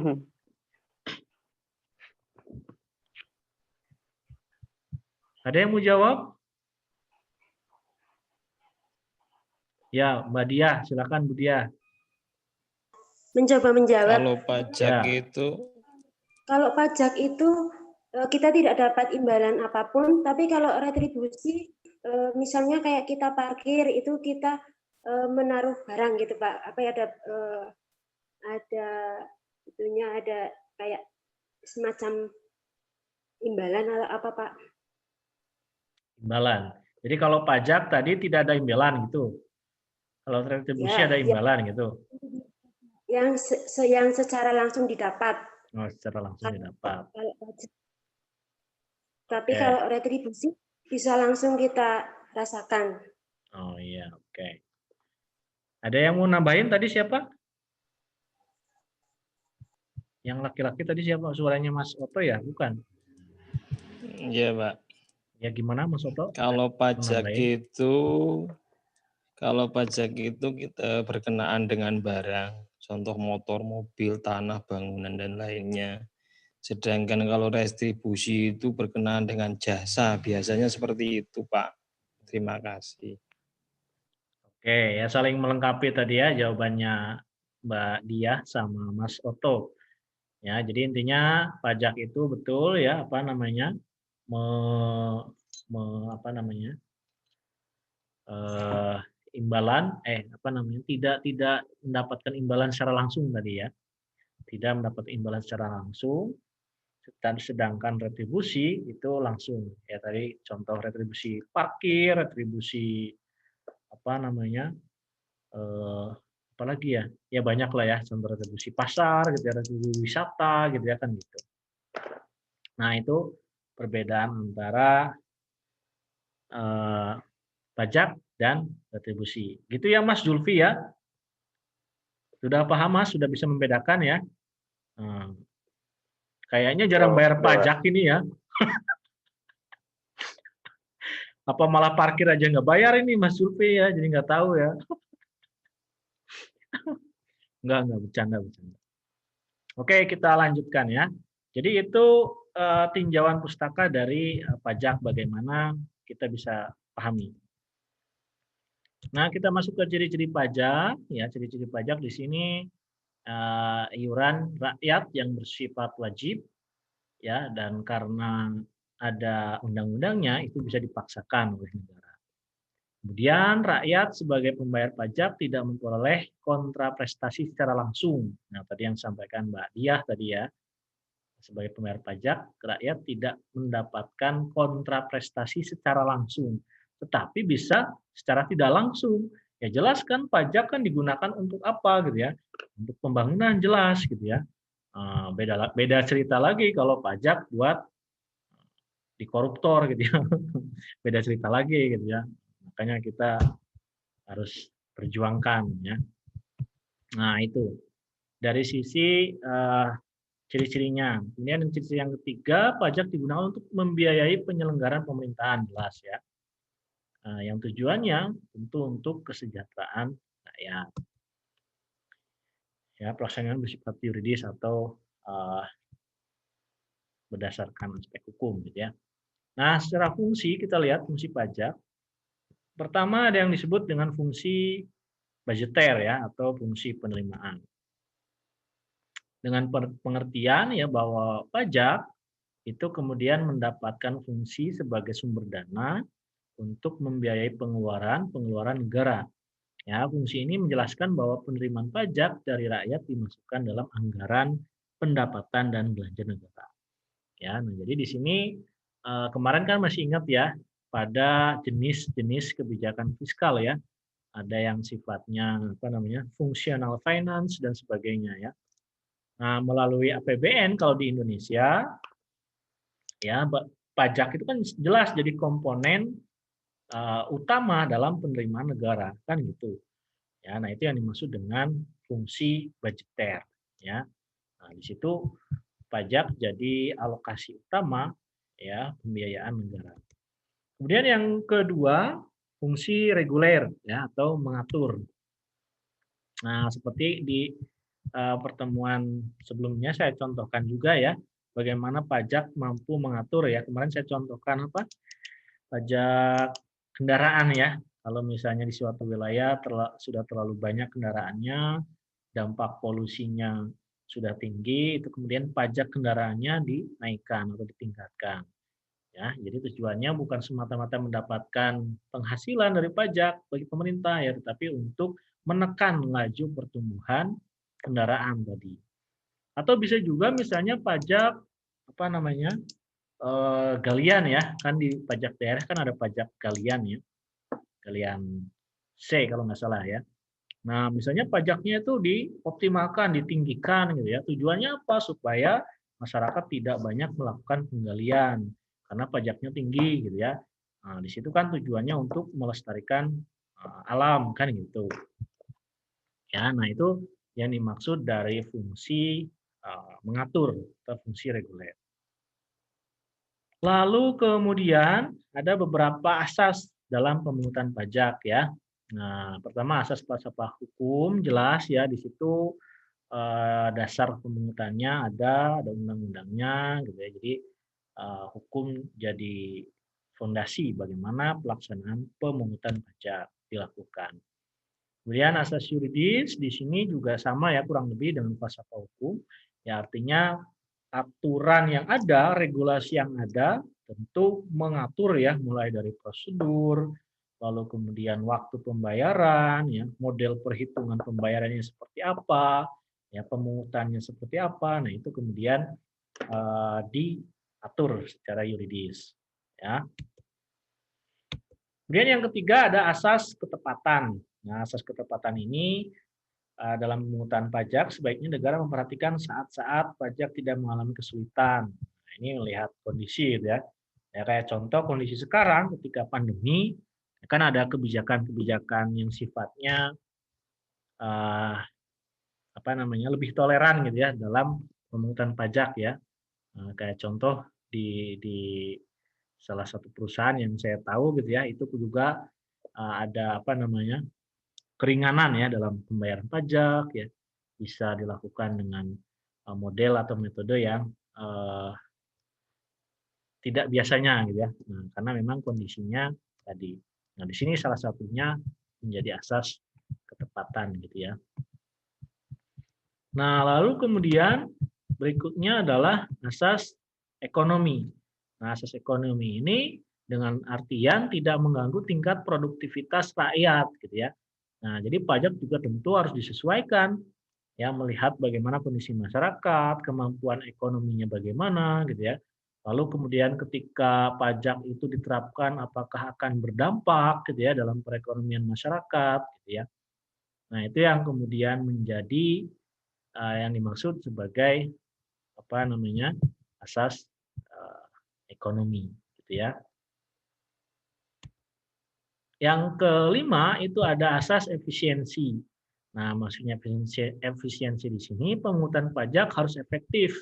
A: Ada yang mau jawab? Ya, Mbak Diah, silakan Bu Diah.
C: Mencoba menjawab.
F: Kalau pajak
C: Kalau pajak itu kita tidak dapat imbalan apapun, tapi kalau retribusi misalnya kayak kita parkir itu kita menaruh barang gitu Pak. Apa ya ada itunya ada kayak semacam imbalan atau apa Pak?
A: Imbalan. Jadi kalau pajak tadi tidak ada imbalan gitu. Kalau retribusi
C: Ya,
A: ada imbalan gitu.
C: Yang secara langsung didapat.
A: Oh, secara langsung didapat.
C: Tapi kalau retribusi bisa langsung kita rasakan.
A: Oh iya, oke. Ada yang mau nambahin tadi siapa? Yang laki-laki tadi siapa? Suaranya Mas Oto ya? Bukan?
F: Iya, Pak.
A: Ya gimana Mas Oto?
F: Kalau pajak itu kita berkenaan dengan barang, contoh motor, mobil, tanah, bangunan dan lainnya. Sedangkan kalau retribusi itu berkenaan dengan jasa, biasanya seperti itu, Pak. Terima kasih.
A: Oke, ya saling melengkapi tadi ya jawabannya Mbak Diah sama Mas Oto. Ya, jadi intinya pajak itu betul ya imbalan tidak mendapatkan imbalan secara langsung tadi ya. Tidak mendapat imbalan secara langsung. Dan sedangkan retribusi itu langsung. Ya tadi contoh retribusi parkir, retribusi apa namanya, apalagi ya, ya banyak lah ya, contoh retribusi pasar gitu ya, retribusi wisata gitu ya kan gitu. Nah itu perbedaan antara pajak dan retribusi. Gitu ya Mas Zulfi ya. Sudah paham Mas, sudah bisa membedakan ya. Kayaknya jarang
E: Oh,
A: bayar
E: sudah, Pak.
A: pajak ini ya. Apa malah parkir aja nggak bayar ini Mas Zulfi ya, jadi nggak tahu ya. Nggak bercanda. Oke, kita lanjutkan ya. Jadi itu tinjauan pustaka dari pajak bagaimana kita bisa pahami. Nah, kita masuk ke ciri-ciri pajak. Ya, ciri-ciri pajak di sini iuran rakyat yang bersifat wajib, ya, dan karena ada undang-undangnya itu bisa dipaksakan oleh negara. Kemudian rakyat sebagai pembayar pajak tidak memperoleh kontraprestasi secara langsung. Nah, tadi yang disampaikan Mbak Diah tadi ya, sebagai pembayar pajak, rakyat tidak mendapatkan kontraprestasi secara langsung, tetapi bisa secara tidak langsung. Ya jelas kan pajak kan digunakan untuk apa gitu ya? Untuk pembangunan jelas gitu ya. Beda cerita lagi kalau pajak buat di koruptor gitu ya. Beda cerita lagi gitu ya. Makanya kita harus perjuangkan ya. Nah, itu dari sisi ciri-cirinya. Kemudian ciri-ciri yang ketiga, pajak digunakan untuk membiayai penyelenggaraan pemerintahan, jelas ya. Yang tujuannya tentu untuk kesejahteraan rakyat. Ya, pelaksanaan bersifat yuridis atau berdasarkan aspek hukum gitu ya. Nah, secara fungsi kita lihat fungsi pajak. Pertama ada yang disebut dengan fungsi budgeter ya atau fungsi penerimaan. Dengan pengertian ya bahwa pajak itu kemudian mendapatkan fungsi sebagai sumber dana untuk membiayai pengeluaran negara. Ya, fungsi ini menjelaskan bahwa penerimaan pajak dari rakyat dimasukkan dalam anggaran pendapatan dan belanja negara. Ya, nah jadi di sini kemarin kan masih ingat ya pada jenis-jenis kebijakan fiskal ya. Ada yang sifatnya apa namanya? Functional finance dan sebagainya ya. Nah, melalui APBN kalau di Indonesia ya pajak itu kan jelas jadi komponen utama dalam penerimaan negara kan gitu ya. Nah itu yang dimaksud dengan fungsi budgeter ya. Nah di situ pajak jadi alokasi utama ya pembiayaan negara. Kemudian yang kedua fungsi reguler ya atau mengatur. Nah seperti di pertemuan sebelumnya saya contohkan juga ya bagaimana pajak mampu mengatur ya. Kemarin saya contohkan apa? Pajak kendaraan ya. Kalau misalnya di suatu wilayah sudah terlalu banyak kendaraannya, dampak polusinya sudah tinggi, itu kemudian pajak kendaraannya dinaikkan atau ditingkatkan. Ya, jadi tujuannya bukan semata-mata mendapatkan penghasilan dari pajak bagi pemerintah ya, tetapi untuk menekan laju pertumbuhan kendaraan tadi. Atau bisa juga misalnya pajak apa namanya? Galian ya, kan di pajak daerah kan ada pajak galian ya, galian C kalau nggak salah ya. Nah, misalnya pajaknya itu dioptimalkan, ditinggikan gitu ya. Tujuannya apa? Supaya masyarakat tidak banyak melakukan penggalian karena pajaknya tinggi gitu ya. Nah, di situ kan tujuannya untuk melestarikan alam kan gitu. Ya, nah itu yang dimaksud dari fungsi mengatur atau fungsi reguler. Lalu kemudian ada beberapa asas dalam pemungutan pajak ya. Nah, pertama asas falsafah hukum jelas ya di situ dasar pemungutannya ada undang-undangnya gitu ya. Jadi hukum jadi fondasi bagaimana pelaksanaan pemungutan pajak dilakukan. Kemudian asas yuridis di sini juga sama ya kurang lebih dengan falsafah hukum. Ya artinya aturan yang ada, regulasi yang ada tentu mengatur ya mulai dari prosedur, lalu kemudian waktu pembayaran, ya model perhitungan pembayarannya seperti apa, ya pemungutannya seperti apa. Nah itu kemudian diatur secara yuridis. Ya. Kemudian yang ketiga ada asas ketepatan. Nah, asas ketepatan ini dalam pemungutan pajak sebaiknya negara memperhatikan saat-saat pajak tidak mengalami kesulitan. Nah, ini melihat kondisi gitu ya. Ya, kayak contoh kondisi sekarang ketika pandemi kan ada kebijakan-kebijakan yang sifatnya apa namanya lebih toleran gitu ya dalam pemungutan pajak ya. Kayak contoh di salah satu perusahaan yang saya tahu gitu ya itu juga ada apa namanya keringanan ya dalam pembayaran pajak ya bisa dilakukan dengan model atau metode yang tidak biasanya gitu ya. Nah, karena memang kondisinya tadi. Nah, di sini salah satunya menjadi asas ketepatan gitu ya. Nah, lalu kemudian berikutnya adalah asas ekonomi. Nah, asas ekonomi ini dengan artian tidak mengganggu tingkat produktivitas rakyat gitu ya. Nah, jadi pajak juga tentu harus disesuaikan ya melihat bagaimana kondisi masyarakat, kemampuan ekonominya bagaimana gitu ya. Lalu kemudian ketika pajak itu diterapkan apakah akan berdampak gitu ya dalam perekonomian masyarakat gitu ya. Nah, itu yang kemudian menjadi yang dimaksud sebagai apa namanya asas ekonomi gitu ya. Yang kelima itu ada asas efisiensi. Nah, maksudnya efisiensi di sini pemungutan pajak harus efektif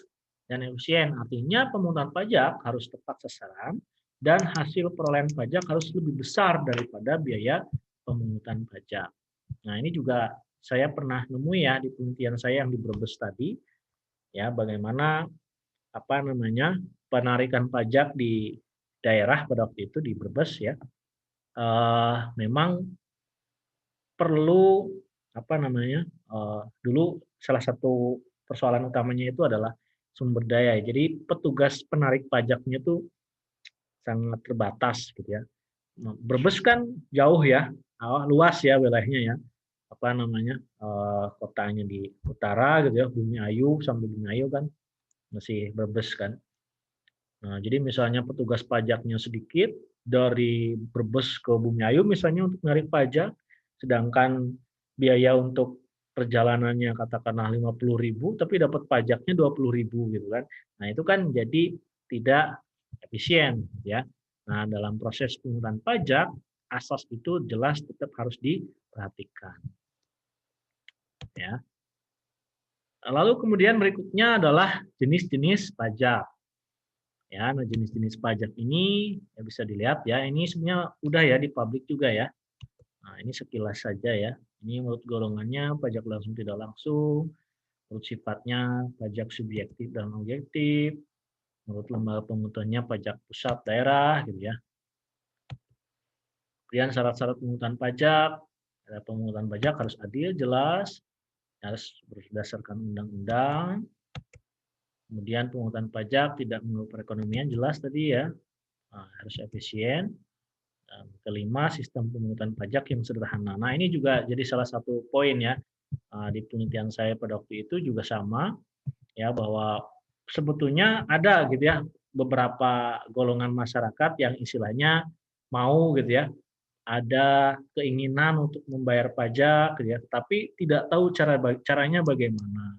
A: dan efisien. Artinya pemungutan pajak harus tepat sasaran dan hasil perolehan pajak harus lebih besar daripada biaya pemungutan pajak. Nah, ini juga saya pernah nemu ya di penelitian saya yang di Brebes tadi, ya bagaimana apa namanya penarikan pajak di daerah pada waktu itu di Brebes ya, memang perlu apa namanya dulu salah satu persoalan utamanya itu adalah sumber daya. Jadi petugas penarik pajaknya itu sangat terbatas gitu ya. Brebes kan jauh ya, luas ya wilayahnya ya. Apa namanya kotanya di utara gitu ya, Bumi Ayu sampai Bumi Ayu kan masih Brebes kan. Nah, jadi misalnya petugas pajaknya sedikit dari Brebes ke Bumi Ayu misalnya untuk narik pajak, sedangkan biaya untuk perjalanannya katakanlah 50.000 tapi dapat pajaknya 20.000 gitu kan. Nah, itu kan jadi tidak efisien ya. Nah, dalam proses pemungutan pajak asas itu jelas tetap harus diperhatikan. Ya. Lalu kemudian berikutnya adalah jenis-jenis pajak. Ya, nah jenis-jenis pajak ini ya bisa dilihat ya. Ini sebenarnya udah ya di publik juga ya. Nah, ini sekilas saja ya. Ini menurut golongannya pajak langsung tidak langsung, menurut sifatnya pajak subjektif dan objektif, menurut lembaga pemungutannya pajak pusat daerah gitu ya. Kemudian syarat-syarat pemungutan pajak, pemungutan pajak harus adil, jelas, harus berdasarkan undang-undang. Kemudian pemungutan pajak tidak mengganggu perekonomian, jelas tadi ya, harus efisien. Dan kelima, sistem pemungutan pajak yang sederhana. Nah, ini juga jadi salah satu poin ya di penelitian saya pada waktu itu juga sama ya bahwa sebetulnya ada gitu ya beberapa golongan masyarakat yang istilahnya mau gitu ya ada keinginan untuk membayar pajak gitu ya, tapi tidak tahu caranya bagaimana.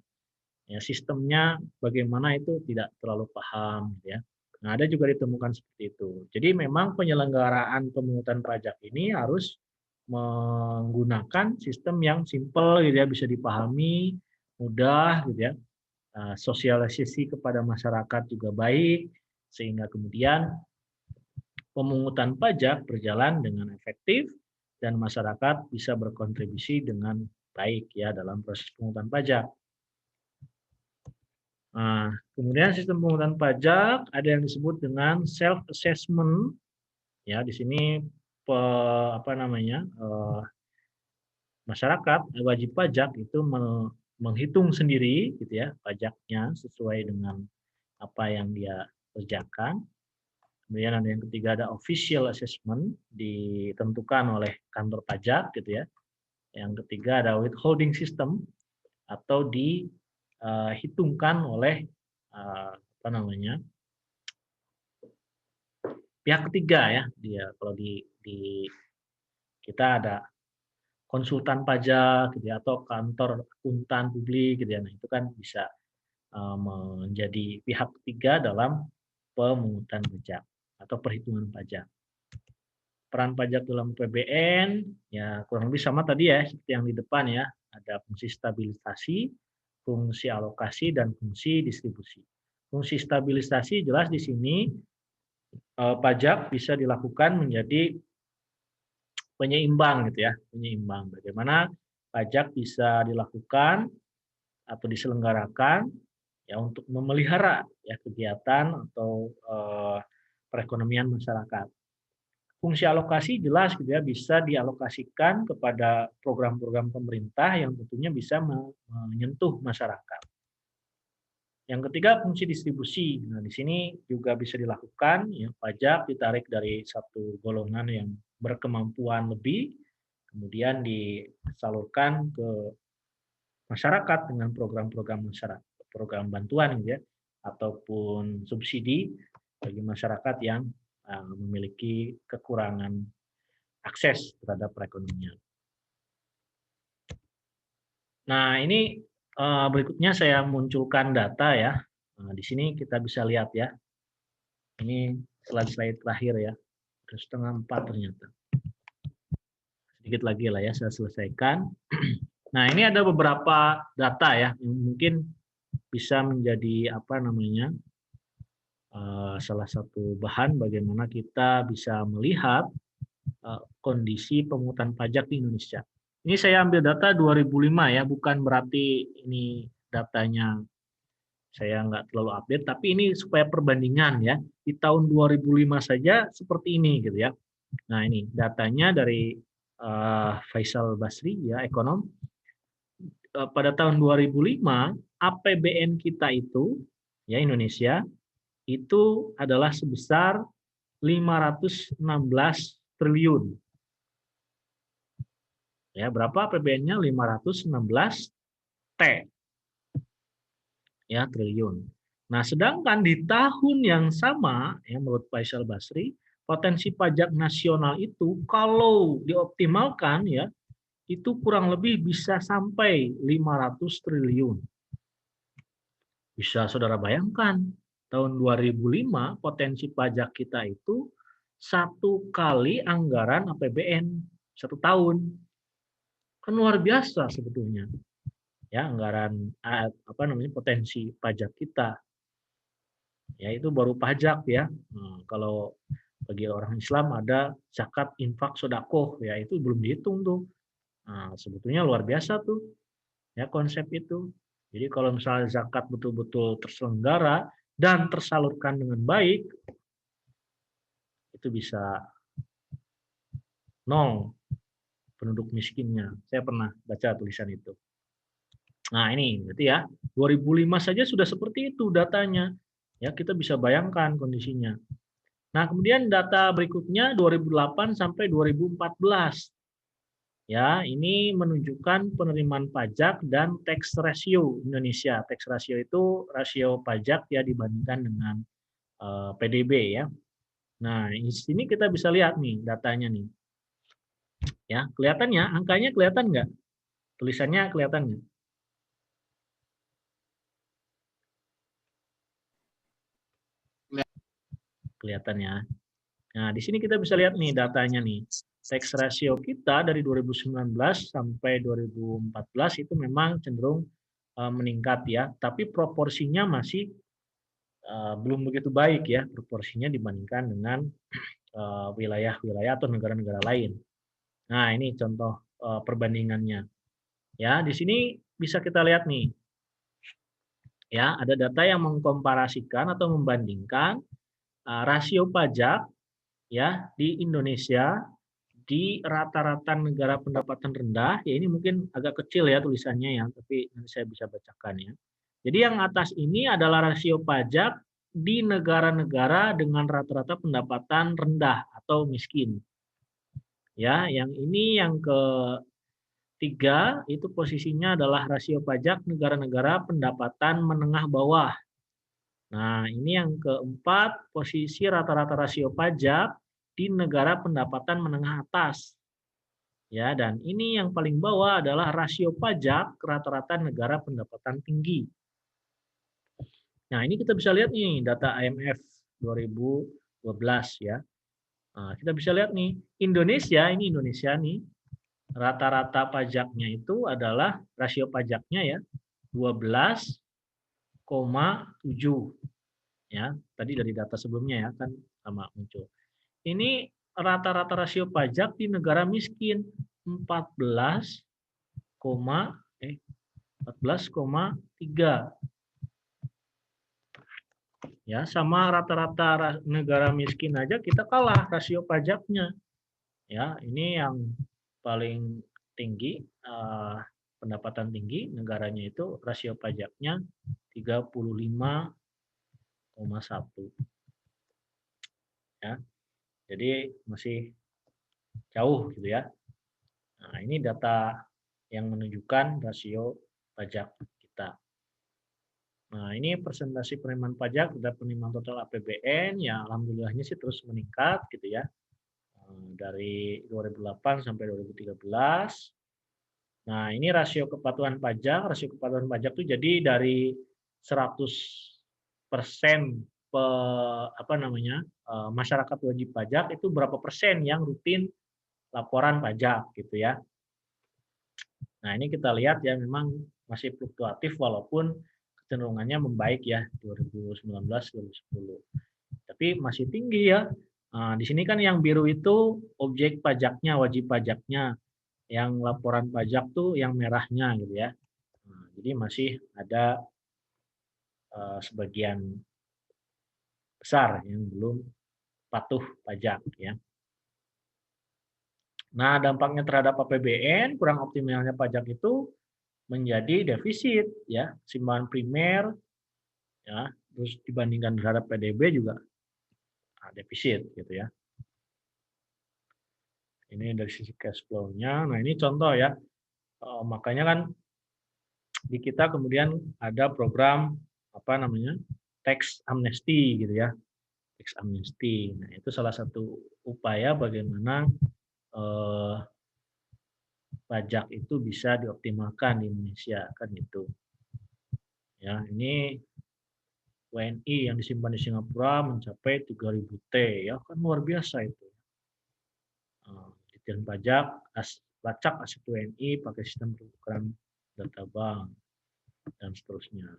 A: Ya, sistemnya bagaimana itu tidak terlalu paham gitu ya. Nah, ada juga ditemukan seperti itu. Jadi memang penyelenggaraan pemungutan pajak ini harus menggunakan sistem yang simple gitu ya, bisa dipahami, mudah gitu ya. Sosialisasi kepada masyarakat juga baik sehingga kemudian pemungutan pajak berjalan dengan efektif dan masyarakat bisa berkontribusi dengan baik ya dalam proses pemungutan pajak. Nah, kemudian sistem pemungutan pajak ada yang disebut dengan self assessment. Ya, di sini masyarakat wajib pajak itu menghitung sendiri gitu ya pajaknya sesuai dengan apa yang dia kerjakan. Kemudian ada yang ketiga ada official assessment ditentukan oleh kantor pajak gitu ya. Yang ketiga ada withholding system atau dihitungkan oleh pihak ketiga ya. Dia kalau di di kita ada konsultan pajak gitu ya, atau kantor akuntan publik gitu ya. Nah, itu kan bisa menjadi pihak ketiga dalam pemungutan pajak atau perhitungan pajak. Peran pajak dalam PBN ya kurang lebih sama tadi ya seperti yang di depan ya. Ada fungsi stabilisasi, fungsi alokasi, dan fungsi distribusi. Fungsi stabilisasi jelas di sini pajak bisa dilakukan menjadi penyeimbang gitu ya, penyeimbang. Bagaimana pajak bisa dilakukan atau diselenggarakan ya untuk memelihara ya kegiatan atau perekonomian masyarakat. Fungsi alokasi jelas gitu ya bisa dialokasikan kepada program-program pemerintah yang tentunya bisa menyentuh masyarakat. Yang ketiga fungsi distribusi. Nah, di sini juga bisa dilakukan ya pajak ditarik dari satu golongan yang berkemampuan lebih kemudian disalurkan ke masyarakat dengan program-program masyarakat, program bantuan gitu ya ataupun subsidi bagi masyarakat yang memiliki kekurangan akses terhadap perekonomian. Nah, ini berikutnya saya munculkan data ya. Nah, di sini kita bisa lihat ya. Ini slide terakhir ya. Sudah setengah 4 ternyata. Sedikit lagi lah ya saya selesaikan. Nah, ini ada beberapa data ya yang mungkin bisa menjadi salah satu bahan bagaimana kita bisa melihat kondisi pemungutan pajak di Indonesia. Ini saya ambil data 2005 ya, bukan berarti ini datanya saya nggak terlalu update, tapi ini supaya perbandingan ya. Di tahun 2005 saja seperti ini gitu ya. Nah, ini datanya dari Faisal Basri ya, ekonom. Pada tahun 2005 APBN kita itu ya Indonesia itu adalah sebesar 516 triliun. Ya, berapa APBN-nya? 516 T. Ya, triliun. Nah, sedangkan di tahun yang sama ya menurut Faisal Basri, potensi pajak nasional itu kalau dioptimalkan ya itu kurang lebih bisa sampai 500 triliun. Bisa saudara bayangkan, tahun 2005 potensi pajak kita itu 1 kali anggaran APBN 1 tahun. Kan luar biasa sebetulnya. Ya, anggaran potensi pajak kita. Ya, itu baru pajak ya. Nah, kalau bagi orang Islam ada zakat, infak, sedekah ya itu belum dihitung tuh. Nah, sebetulnya luar biasa tuh. Ya konsep itu. Jadi kalau misalnya zakat betul-betul terselenggara dan tersalurkan dengan baik itu bisa 0 penduduk miskinnya. Saya pernah baca tulisan itu. Nah, ini berarti ya 2005 saja sudah seperti itu datanya. Ya, kita bisa bayangkan kondisinya. Nah, kemudian data berikutnya 2008 sampai 2014. Ya, ini menunjukkan penerimaan pajak dan tax ratio Indonesia. Tax ratio itu rasio pajak ya dibandingkan dengan PDB ya. Nah, di sini kita bisa lihat nih datanya nih. Ya, kelihatannya angkanya kelihatan nggak? Tulisannya kelihatan nggak? Kelihatannya. Nah, di sini kita bisa lihat nih datanya nih. Tax ratio kita dari 2019 sampai 2014 itu memang cenderung meningkat ya, tapi proporsinya masih belum begitu baik ya proporsinya dibandingkan dengan wilayah-wilayah atau negara-negara lain. Nah, ini contoh perbandingannya. Ya, di sini bisa kita lihat nih. Ya, ada data yang mengkomparasikan atau membandingkan rasio pajak ya di Indonesia di rata-rata negara pendapatan rendah, ya ini mungkin agak kecil ya tulisannya ya, tapi nanti saya bisa bacakan ya. Jadi yang atas ini adalah rasio pajak di negara-negara dengan rata-rata pendapatan rendah atau miskin. Ya, yang ini yang ketiga itu posisinya adalah rasio pajak negara-negara pendapatan menengah bawah. Nah, ini yang keempat posisi rata-rata rasio pajak di negara pendapatan menengah atas. Ya, dan ini yang paling bawah adalah rasio pajak rata-rata negara pendapatan tinggi. Nah, ini kita bisa lihat nih data IMF 2012 ya. Nah, kita bisa lihat nih, Indonesia nih, rata-rata pajaknya itu adalah rasio pajaknya ya 12,7 ya. Tadi dari data sebelumnya ya kan sama muncul. Ini rata-rata rasio pajak di negara miskin 14,3 ya, sama rata-rata negara miskin aja kita kalah rasio pajaknya ya. Ini yang paling tinggi pendapatan tinggi negaranya itu rasio pajaknya 35,1 ya. Jadi masih jauh gitu ya. Nah, ini data yang menunjukkan rasio pajak kita. Nah, ini presentasi penerimaan pajak dan penerimaan total APBN ya, alhamdulillahnya sih terus meningkat gitu ya. Dari 2008 sampai 2013. Nah, ini rasio kepatuhan pajak. Rasio kepatuhan pajak itu jadi dari 100% masyarakat wajib pajak itu berapa persen yang rutin laporan pajak gitu ya. Nah, ini kita lihat ya memang masih fluktuatif walaupun kecenderungannya membaik ya 2019-2010. Tapi masih tinggi ya. Nah, di sini kan yang biru itu objek pajaknya, wajib pajaknya. Yang laporan pajak tuh yang merahnya gitu ya. Nah, jadi masih ada sebagian besar yang belum patuh pajak ya. Nah, dampaknya terhadap APBN, kurang optimalnya pajak itu menjadi defisit ya, simpan primer ya, terus dibandingkan terhadap PDB juga defisit gitu ya. Ini dari sisi cash flow-nya. Nah, ini contoh ya. Makanya kan di kita kemudian ada program tax amnesty gitu ya. Tax amnesty. Nah, itu salah satu upaya bagaimana pajak itu bisa dioptimalkan di Indonesia kan gitu. Ya, ini WNI yang disimpan di Singapura mencapai 3.000 T ya, kan luar biasa itu. Ditjen pajak lacak aset WNI pakai sistem pertukaran data bank dan seterusnya.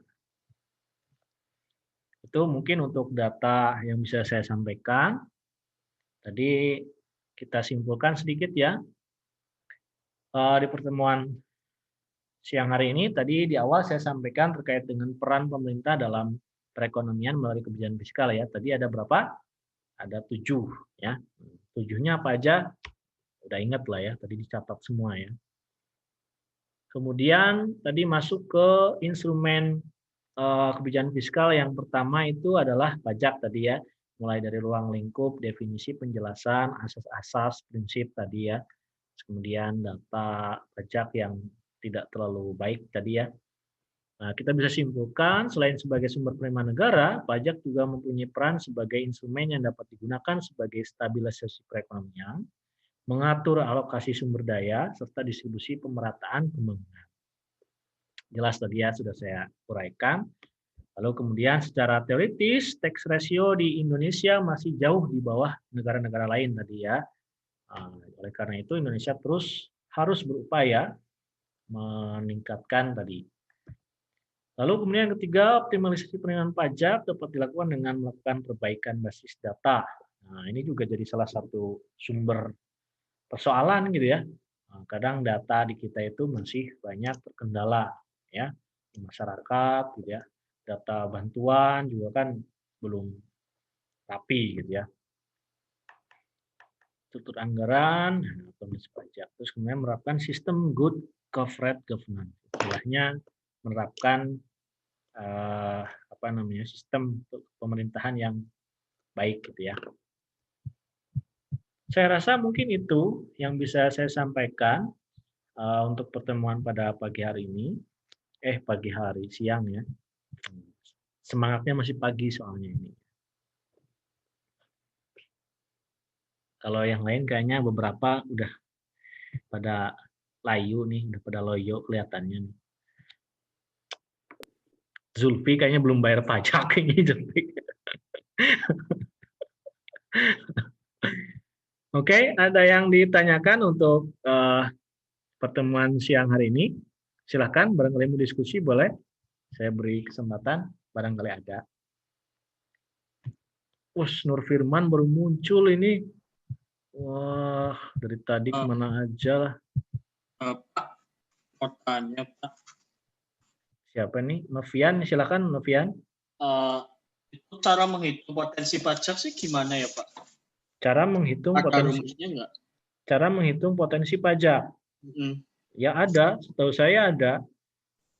A: Itu mungkin untuk data yang bisa saya sampaikan. Tadi kita simpulkan sedikit ya. Di pertemuan siang hari ini tadi di awal saya sampaikan terkait dengan peran pemerintah dalam perekonomian melalui kebijakan fiskal ya. Tadi ada berapa? Ada 7 ya. 7-nya apa aja? Udah ingat lah ya, tadi dicatat semua ya. Kemudian tadi masuk ke instrumen kebijakan fiskal yang pertama itu adalah pajak tadi ya. Mulai dari ruang lingkup, definisi, penjelasan, asas-asas, prinsip tadi ya. Kemudian data pajak yang tidak terlalu baik tadi ya. Nah, kita bisa simpulkan selain sebagai sumber penerimaan negara, pajak juga mempunyai peran sebagai instrumen yang dapat digunakan sebagai stabilisasi perekonomian, mengatur alokasi sumber daya, serta distribusi pemerataan pembangunan. Jelas tadi ya sudah saya uraikan. Lalu kemudian secara teoritis, tax ratio di Indonesia masih jauh di bawah negara-negara lain tadi ya. Oleh karena itu Indonesia terus harus berupaya meningkatkan tadi. Lalu kemudian yang ketiga, optimalisasi penerimaan pajak dapat dilakukan dengan melakukan perbaikan basis data. Nah, ini juga jadi salah satu sumber persoalan gitu ya. Kadang data di kita itu masih banyak terkendala ya di masyarakat gitu ya. Data bantuan juga kan belum rapi gitu ya. Struktur anggaran, komisi pajak. Terus kemudian menerapkan sistem good corporate governance. Istilahnya menerapkan sistem pemerintahan yang baik gitu ya. Saya rasa mungkin itu yang bisa saya sampaikan untuk pertemuan pada pagi hari ini. Pagi hari, siang ya. Semangatnya masih pagi soalnya ini. Kalau yang lain kayaknya beberapa udah pada layu nih, udah pada loyo kelihatannya. Zulfi kayaknya belum bayar pajak ini Zulfi. Oke, ada yang ditanyakan untuk pertemuan siang hari ini? Silahkan, barangkali mau diskusi boleh. Saya beri kesempatan, barangkali ada. Nur Firman baru muncul ini. Wah, dari tadi kemana aja lah.
G: Pak, mau tanya Pak.
A: Siapa nih? Novian, silakan Novian.
G: Itu cara menghitung potensi pajak sih gimana ya Pak?
A: Cara menghitung
G: Ada
A: potensi.
G: rumusnya nggak?
A: Cara menghitung potensi pajak. Ya ada, setahu saya ada.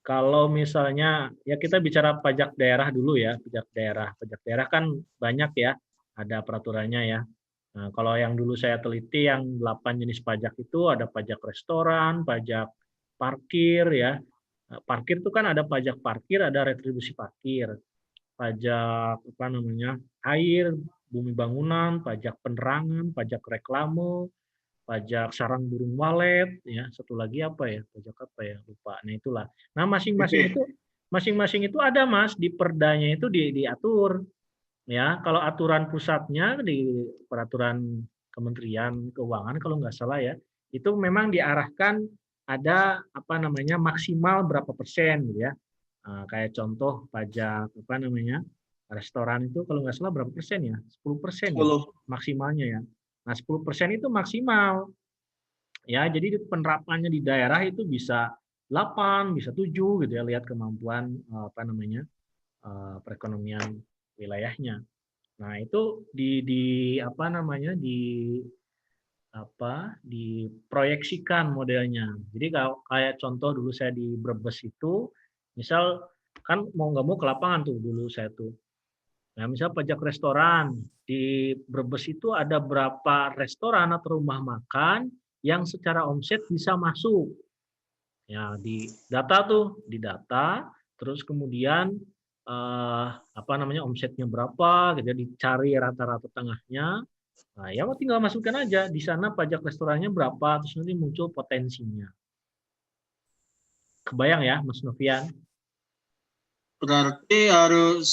A: Kalau misalnya, ya kita bicara pajak daerah dulu ya, pajak daerah. Pajak daerah kan banyak ya, ada peraturannya ya. Nah, kalau yang dulu saya teliti yang 8 jenis pajak itu ada pajak restoran, pajak parkir ya. Nah, parkir itu kan ada pajak parkir, ada retribusi parkir. Pajak apa namanya? Air, bumi bangunan, pajak penerangan, pajak reklame, pajak sarang burung walet, ya satu lagi apa ya, pajak apa ya, lupa. Nah itulah. Nah masing-masing itu ada Mas di perdanya itu diatur, ya. Kalau aturan pusatnya di peraturan Kementerian Keuangan kalau nggak salah ya, itu memang diarahkan ada apa namanya maksimal berapa persen, gitu ya. Nah, kayak contoh pajak apa namanya restoran itu kalau nggak salah berapa persen ya, 10% ya maksimalnya ya. Nah, 10% itu maksimal. Ya, jadi penerapannya di daerah itu bisa 8, bisa 7 gitu ya, lihat kemampuan apa namanya perekonomian wilayahnya. Nah, itu di apa namanya diproyeksikan modelnya. Jadi kalau kayak contoh dulu saya di Brebes itu, misal kan mau nggak mau ke lapangan tuh dulu saya tuh. Nah, misal pajak restoran di Brebes itu ada berapa restoran atau rumah makan yang secara omset bisa masuk. Ya, di data, terus kemudian apa namanya omsetnya berapa, gitu ya, dicari rata-rata tengahnya. Nah, ya tinggal masukkan aja di sana pajak restorannya berapa, terus nanti muncul potensinya. Kebayang ya, Mas Novian?
G: Berarti harus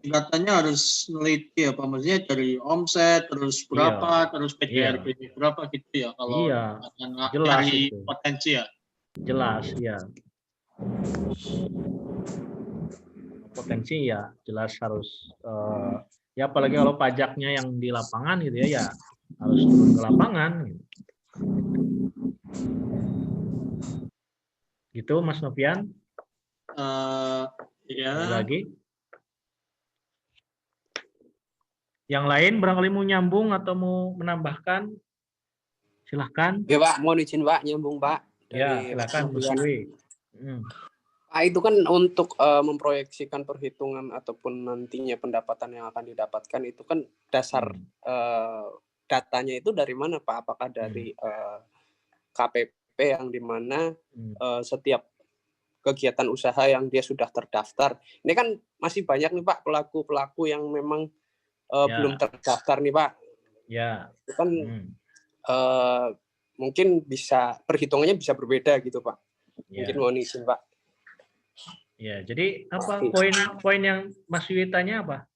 G: datanya harus neliti ya Pak, maksudnya dari omset terus berapa, terus PDRB berapa gitu ya kalau
A: jelas
G: dari
A: itu.
G: potensi ya.
A: Jelas ya. Potensi ya jelas harus ya apalagi kalau pajaknya yang di lapangan gitu ya harus turun ke lapangan gitu. Gitu Mas Novian?
G: Ya.
A: Ada lagi? Yang lain barangkali mau nyambung atau mau menambahkan? Silahkan.
H: Ya Pak, mohon izin Pak, nyambung Pak.
A: Ya, silakan Bu Siwi.
H: Pak, itu kan untuk memproyeksikan perhitungan ataupun nantinya pendapatan yang akan didapatkan itu kan dasar datanya itu dari mana Pak? Apakah dari KPP yang dimana setiap kegiatan usaha yang dia sudah terdaftar. Ini kan masih banyak nih Pak pelaku-pelaku yang memang belum terdaftar nih Pak.
A: Ya.
H: Itu kan mungkin bisa perhitungannya bisa berbeda gitu Pak. Mungkin mohon izin Pak.
A: Ya, jadi apa poin yang Mas Wiwi tanya apa?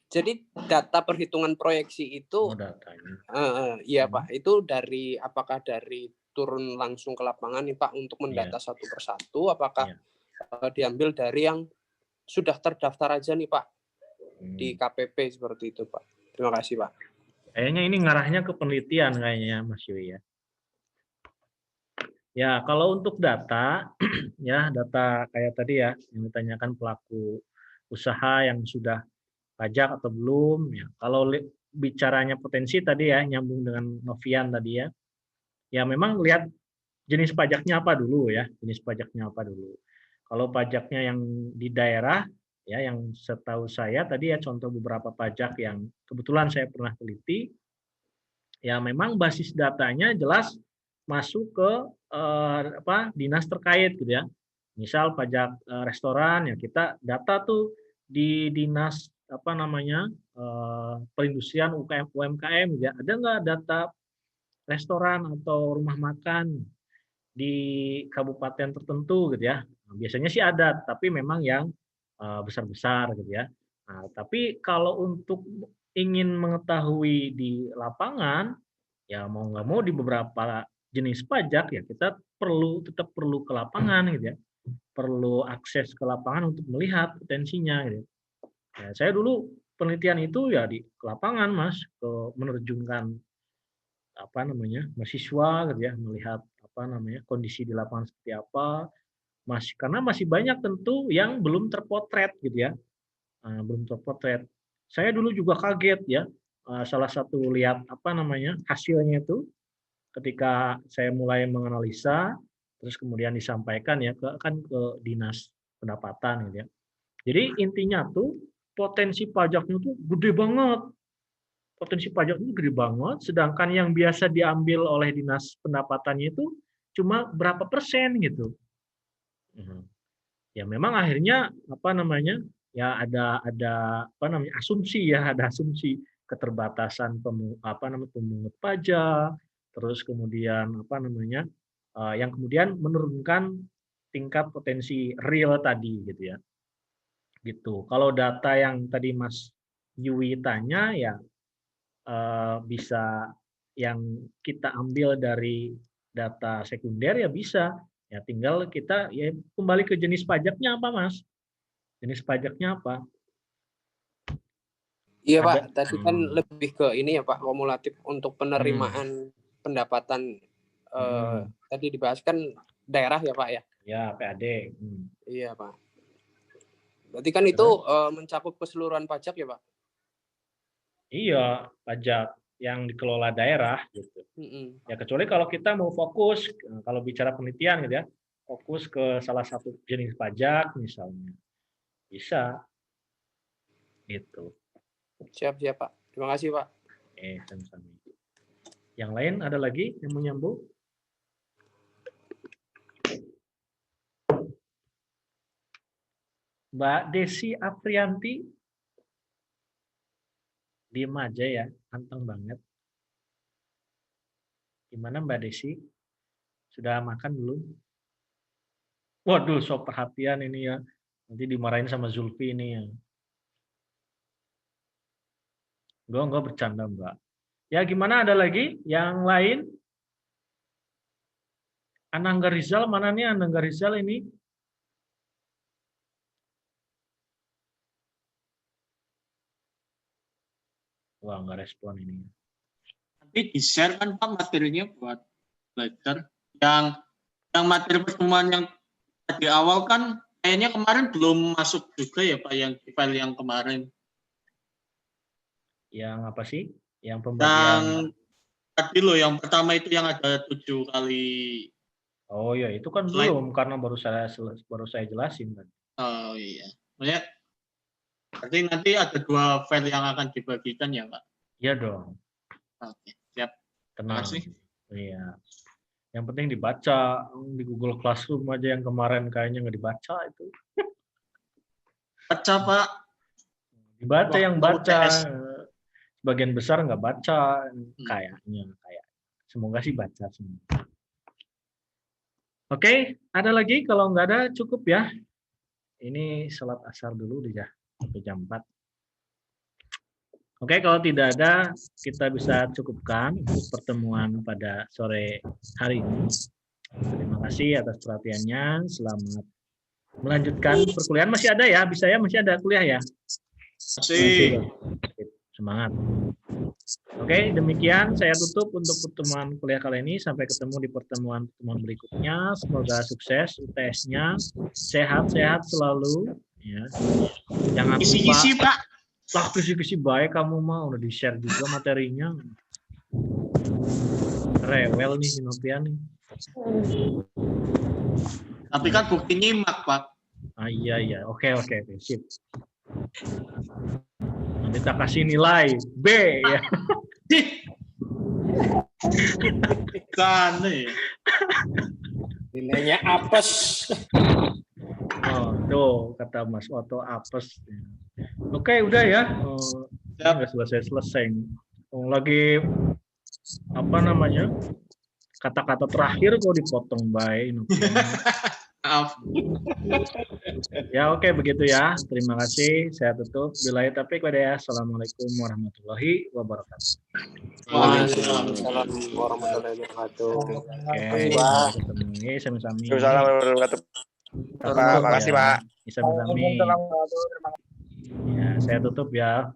H: Jadi data perhitungan proyeksi itu, iya Pak, itu dari apakah dari turun langsung ke lapangan nih Pak untuk mendata satu persatu, apakah diambil dari yang sudah terdaftar aja nih Pak di KPP seperti itu Pak. Terima kasih Pak.
A: Kayaknya ini ngarahnya ke penelitian kayaknya Mas Yui ya. Ya, kalau untuk data, ya data kayak tadi ya, yang ditanyakan pelaku usaha yang sudah pajak atau belum. Ya, kalau bicaranya potensi tadi ya, nyambung dengan Novian tadi ya, ya memang lihat jenis pajaknya apa dulu ya, jenis pajaknya apa dulu. Kalau pajaknya yang di daerah, ya yang setahu saya tadi ya contoh beberapa pajak yang kebetulan saya pernah teliti, ya memang basis datanya jelas masuk ke dinas terkait gitu ya. Misal pajak restoran ya kita data tuh di dinas apa namanya perindustrian UMKM gitu ya. Ada nggak data restoran atau rumah makan di kabupaten tertentu gitu ya? Nah, biasanya sih ada, tapi memang yang besar-besar gitu ya. Nah, tapi kalau untuk ingin mengetahui di lapangan, ya mau nggak mau di beberapa jenis pajak ya kita tetap perlu ke lapangan gitu ya, perlu akses ke lapangan untuk melihat potensinya gitu. Ya, saya dulu penelitian itu ya di lapangan Mas, menerjunkan apa namanya mahasiswa gitu ya, melihat apa namanya kondisi di lapangan seperti apa, karena masih banyak tentu yang belum terpotret gitu ya. Belum terpotret. Saya dulu juga kaget ya, salah satu lihat apa namanya hasilnya itu ketika saya mulai menganalisa, terus kemudian disampaikan ya ke dinas pendapatan gitu ya. Jadi intinya tuh potensi pajaknya tuh gede banget. Potensi pajaknya gede banget, sedangkan yang biasa diambil oleh dinas pendapatannya itu cuma berapa persen gitu. Ya memang akhirnya apa namanya ya ada apa namanya asumsi ya, ada asumsi keterbatasan pemungut pajak, terus kemudian apa namanya yang kemudian menurunkan tingkat potensi real tadi gitu ya. Gitu. Kalau data yang tadi Mas Yui tanya ya bisa yang kita ambil dari data sekunder ya bisa. Ya tinggal kita ya kembali ke jenis pajaknya apa Mas? Jenis pajaknya apa?
H: Iya Pak, tadi kan lebih ke ini ya Pak, kumulatif untuk penerimaan pendapatan tadi dibahas kan daerah ya Pak ya?
A: Ya, PAD.
H: Iya Pak. Berarti kan itu mencakup keseluruhan pajak ya Pak?
A: Iya, pajak yang dikelola daerah gitu. Ya kecuali kalau kita mau fokus, kalau bicara penelitian gitu ya, fokus ke salah satu jenis pajak misalnya, bisa. Gitu.
H: Siap Pak. Terima kasih Pak.
A: Sama-sama. Yang lain ada lagi yang mau nyambung? Mbak Desi Aprianti, diem aja ya, anteng banget. Gimana Mbak Desi? Sudah makan belum? Waduh, sok perhatian ini ya. Nanti dimarahin sama Zulfi ini ya. Enggak bercanda Mbak. Ya gimana, ada lagi yang lain? Anangga Rizal, mana nih Anangga Rizal ini? Wah, nggak respon ini.
G: Nanti di-share kan Pak materinya buat belajar. Yang materi pertemuan yang di awal kan kayaknya kemarin belum masuk juga ya Pak, yang di file yang kemarin.
A: Yang apa sih? Yang pembagian.
G: Yang tadi loh, yang pertama itu yang ada 7 kali.
A: Oh ya, itu kan belum karena baru saya jelasin kan.
G: Oh iya. Maksudnya berarti nanti ada 2 file yang akan dibagikan ya Pak?
A: Iya dong.
G: Oke, siap.
A: Tenang.
G: Terima kasih.
A: Iya. Yang penting dibaca. Di Google Classroom aja yang kemarin kayaknya nggak dibaca itu.
G: Baca Pak.
A: Dibaca yang baca. Sebagian besar nggak baca kayaknya. Semoga sih baca semua. Oke, ada lagi? Kalau nggak ada cukup ya. Ini sholat asar dulu ya, sampai jam 4. Oke, kalau tidak ada, kita bisa cukupkan untuk pertemuan pada sore hari ini. Terima kasih atas perhatiannya. Selamat melanjutkan perkuliahan. Masih ada ya? Bisa ya? Masih ada kuliah ya?
G: Masih.
A: Semangat. Oke, demikian saya tutup untuk pertemuan kuliah kali ini. Sampai ketemu di pertemuan berikutnya. Semoga sukses UTS-nya. Sehat-sehat selalu. Ya. Jangan lupa.
G: Kisi-kisi Pak.
A: Lah, kisi-kisi baik kamu mah. Udah di-share juga materinya. Rewel nih si Nopian nih.
G: Tapi kan bukti nyimak Pak.
A: Iya. Oke. Sip. Nanti kita kasih nilai B ya.
G: Kan nih.
H: Nilainya apes.
A: Oh, tuh kata Mas Otto apes. Oke, udah ya.
G: Siap.
A: Nggak selesai-selesai. Lagi apa namanya? Kata-kata terakhir kok dipotong baik.
G: Maaf.
A: Ya oke begitu ya. Terima kasih. Saya tutup. Billahi taufiq walhidayah. Assalamualaikum warahmatullahi wabarakatuh.
H: Waalaikumsalam warahmatullahi wabarakatuh.
A: Oke.
D: Makasih, Pak.
A: Sampai ketemu. Sami-sami.
E: Waalaikumsalam warahmatullahi wabarakatuh.
A: Kita
E: Pak,
A: tutup
E: makasih,
A: ya.
E: Pak.
A: Sami-sami.
D: Waalaikumsalam warahmatullahi wabarakatuh.
A: Ya, saya tutup ya.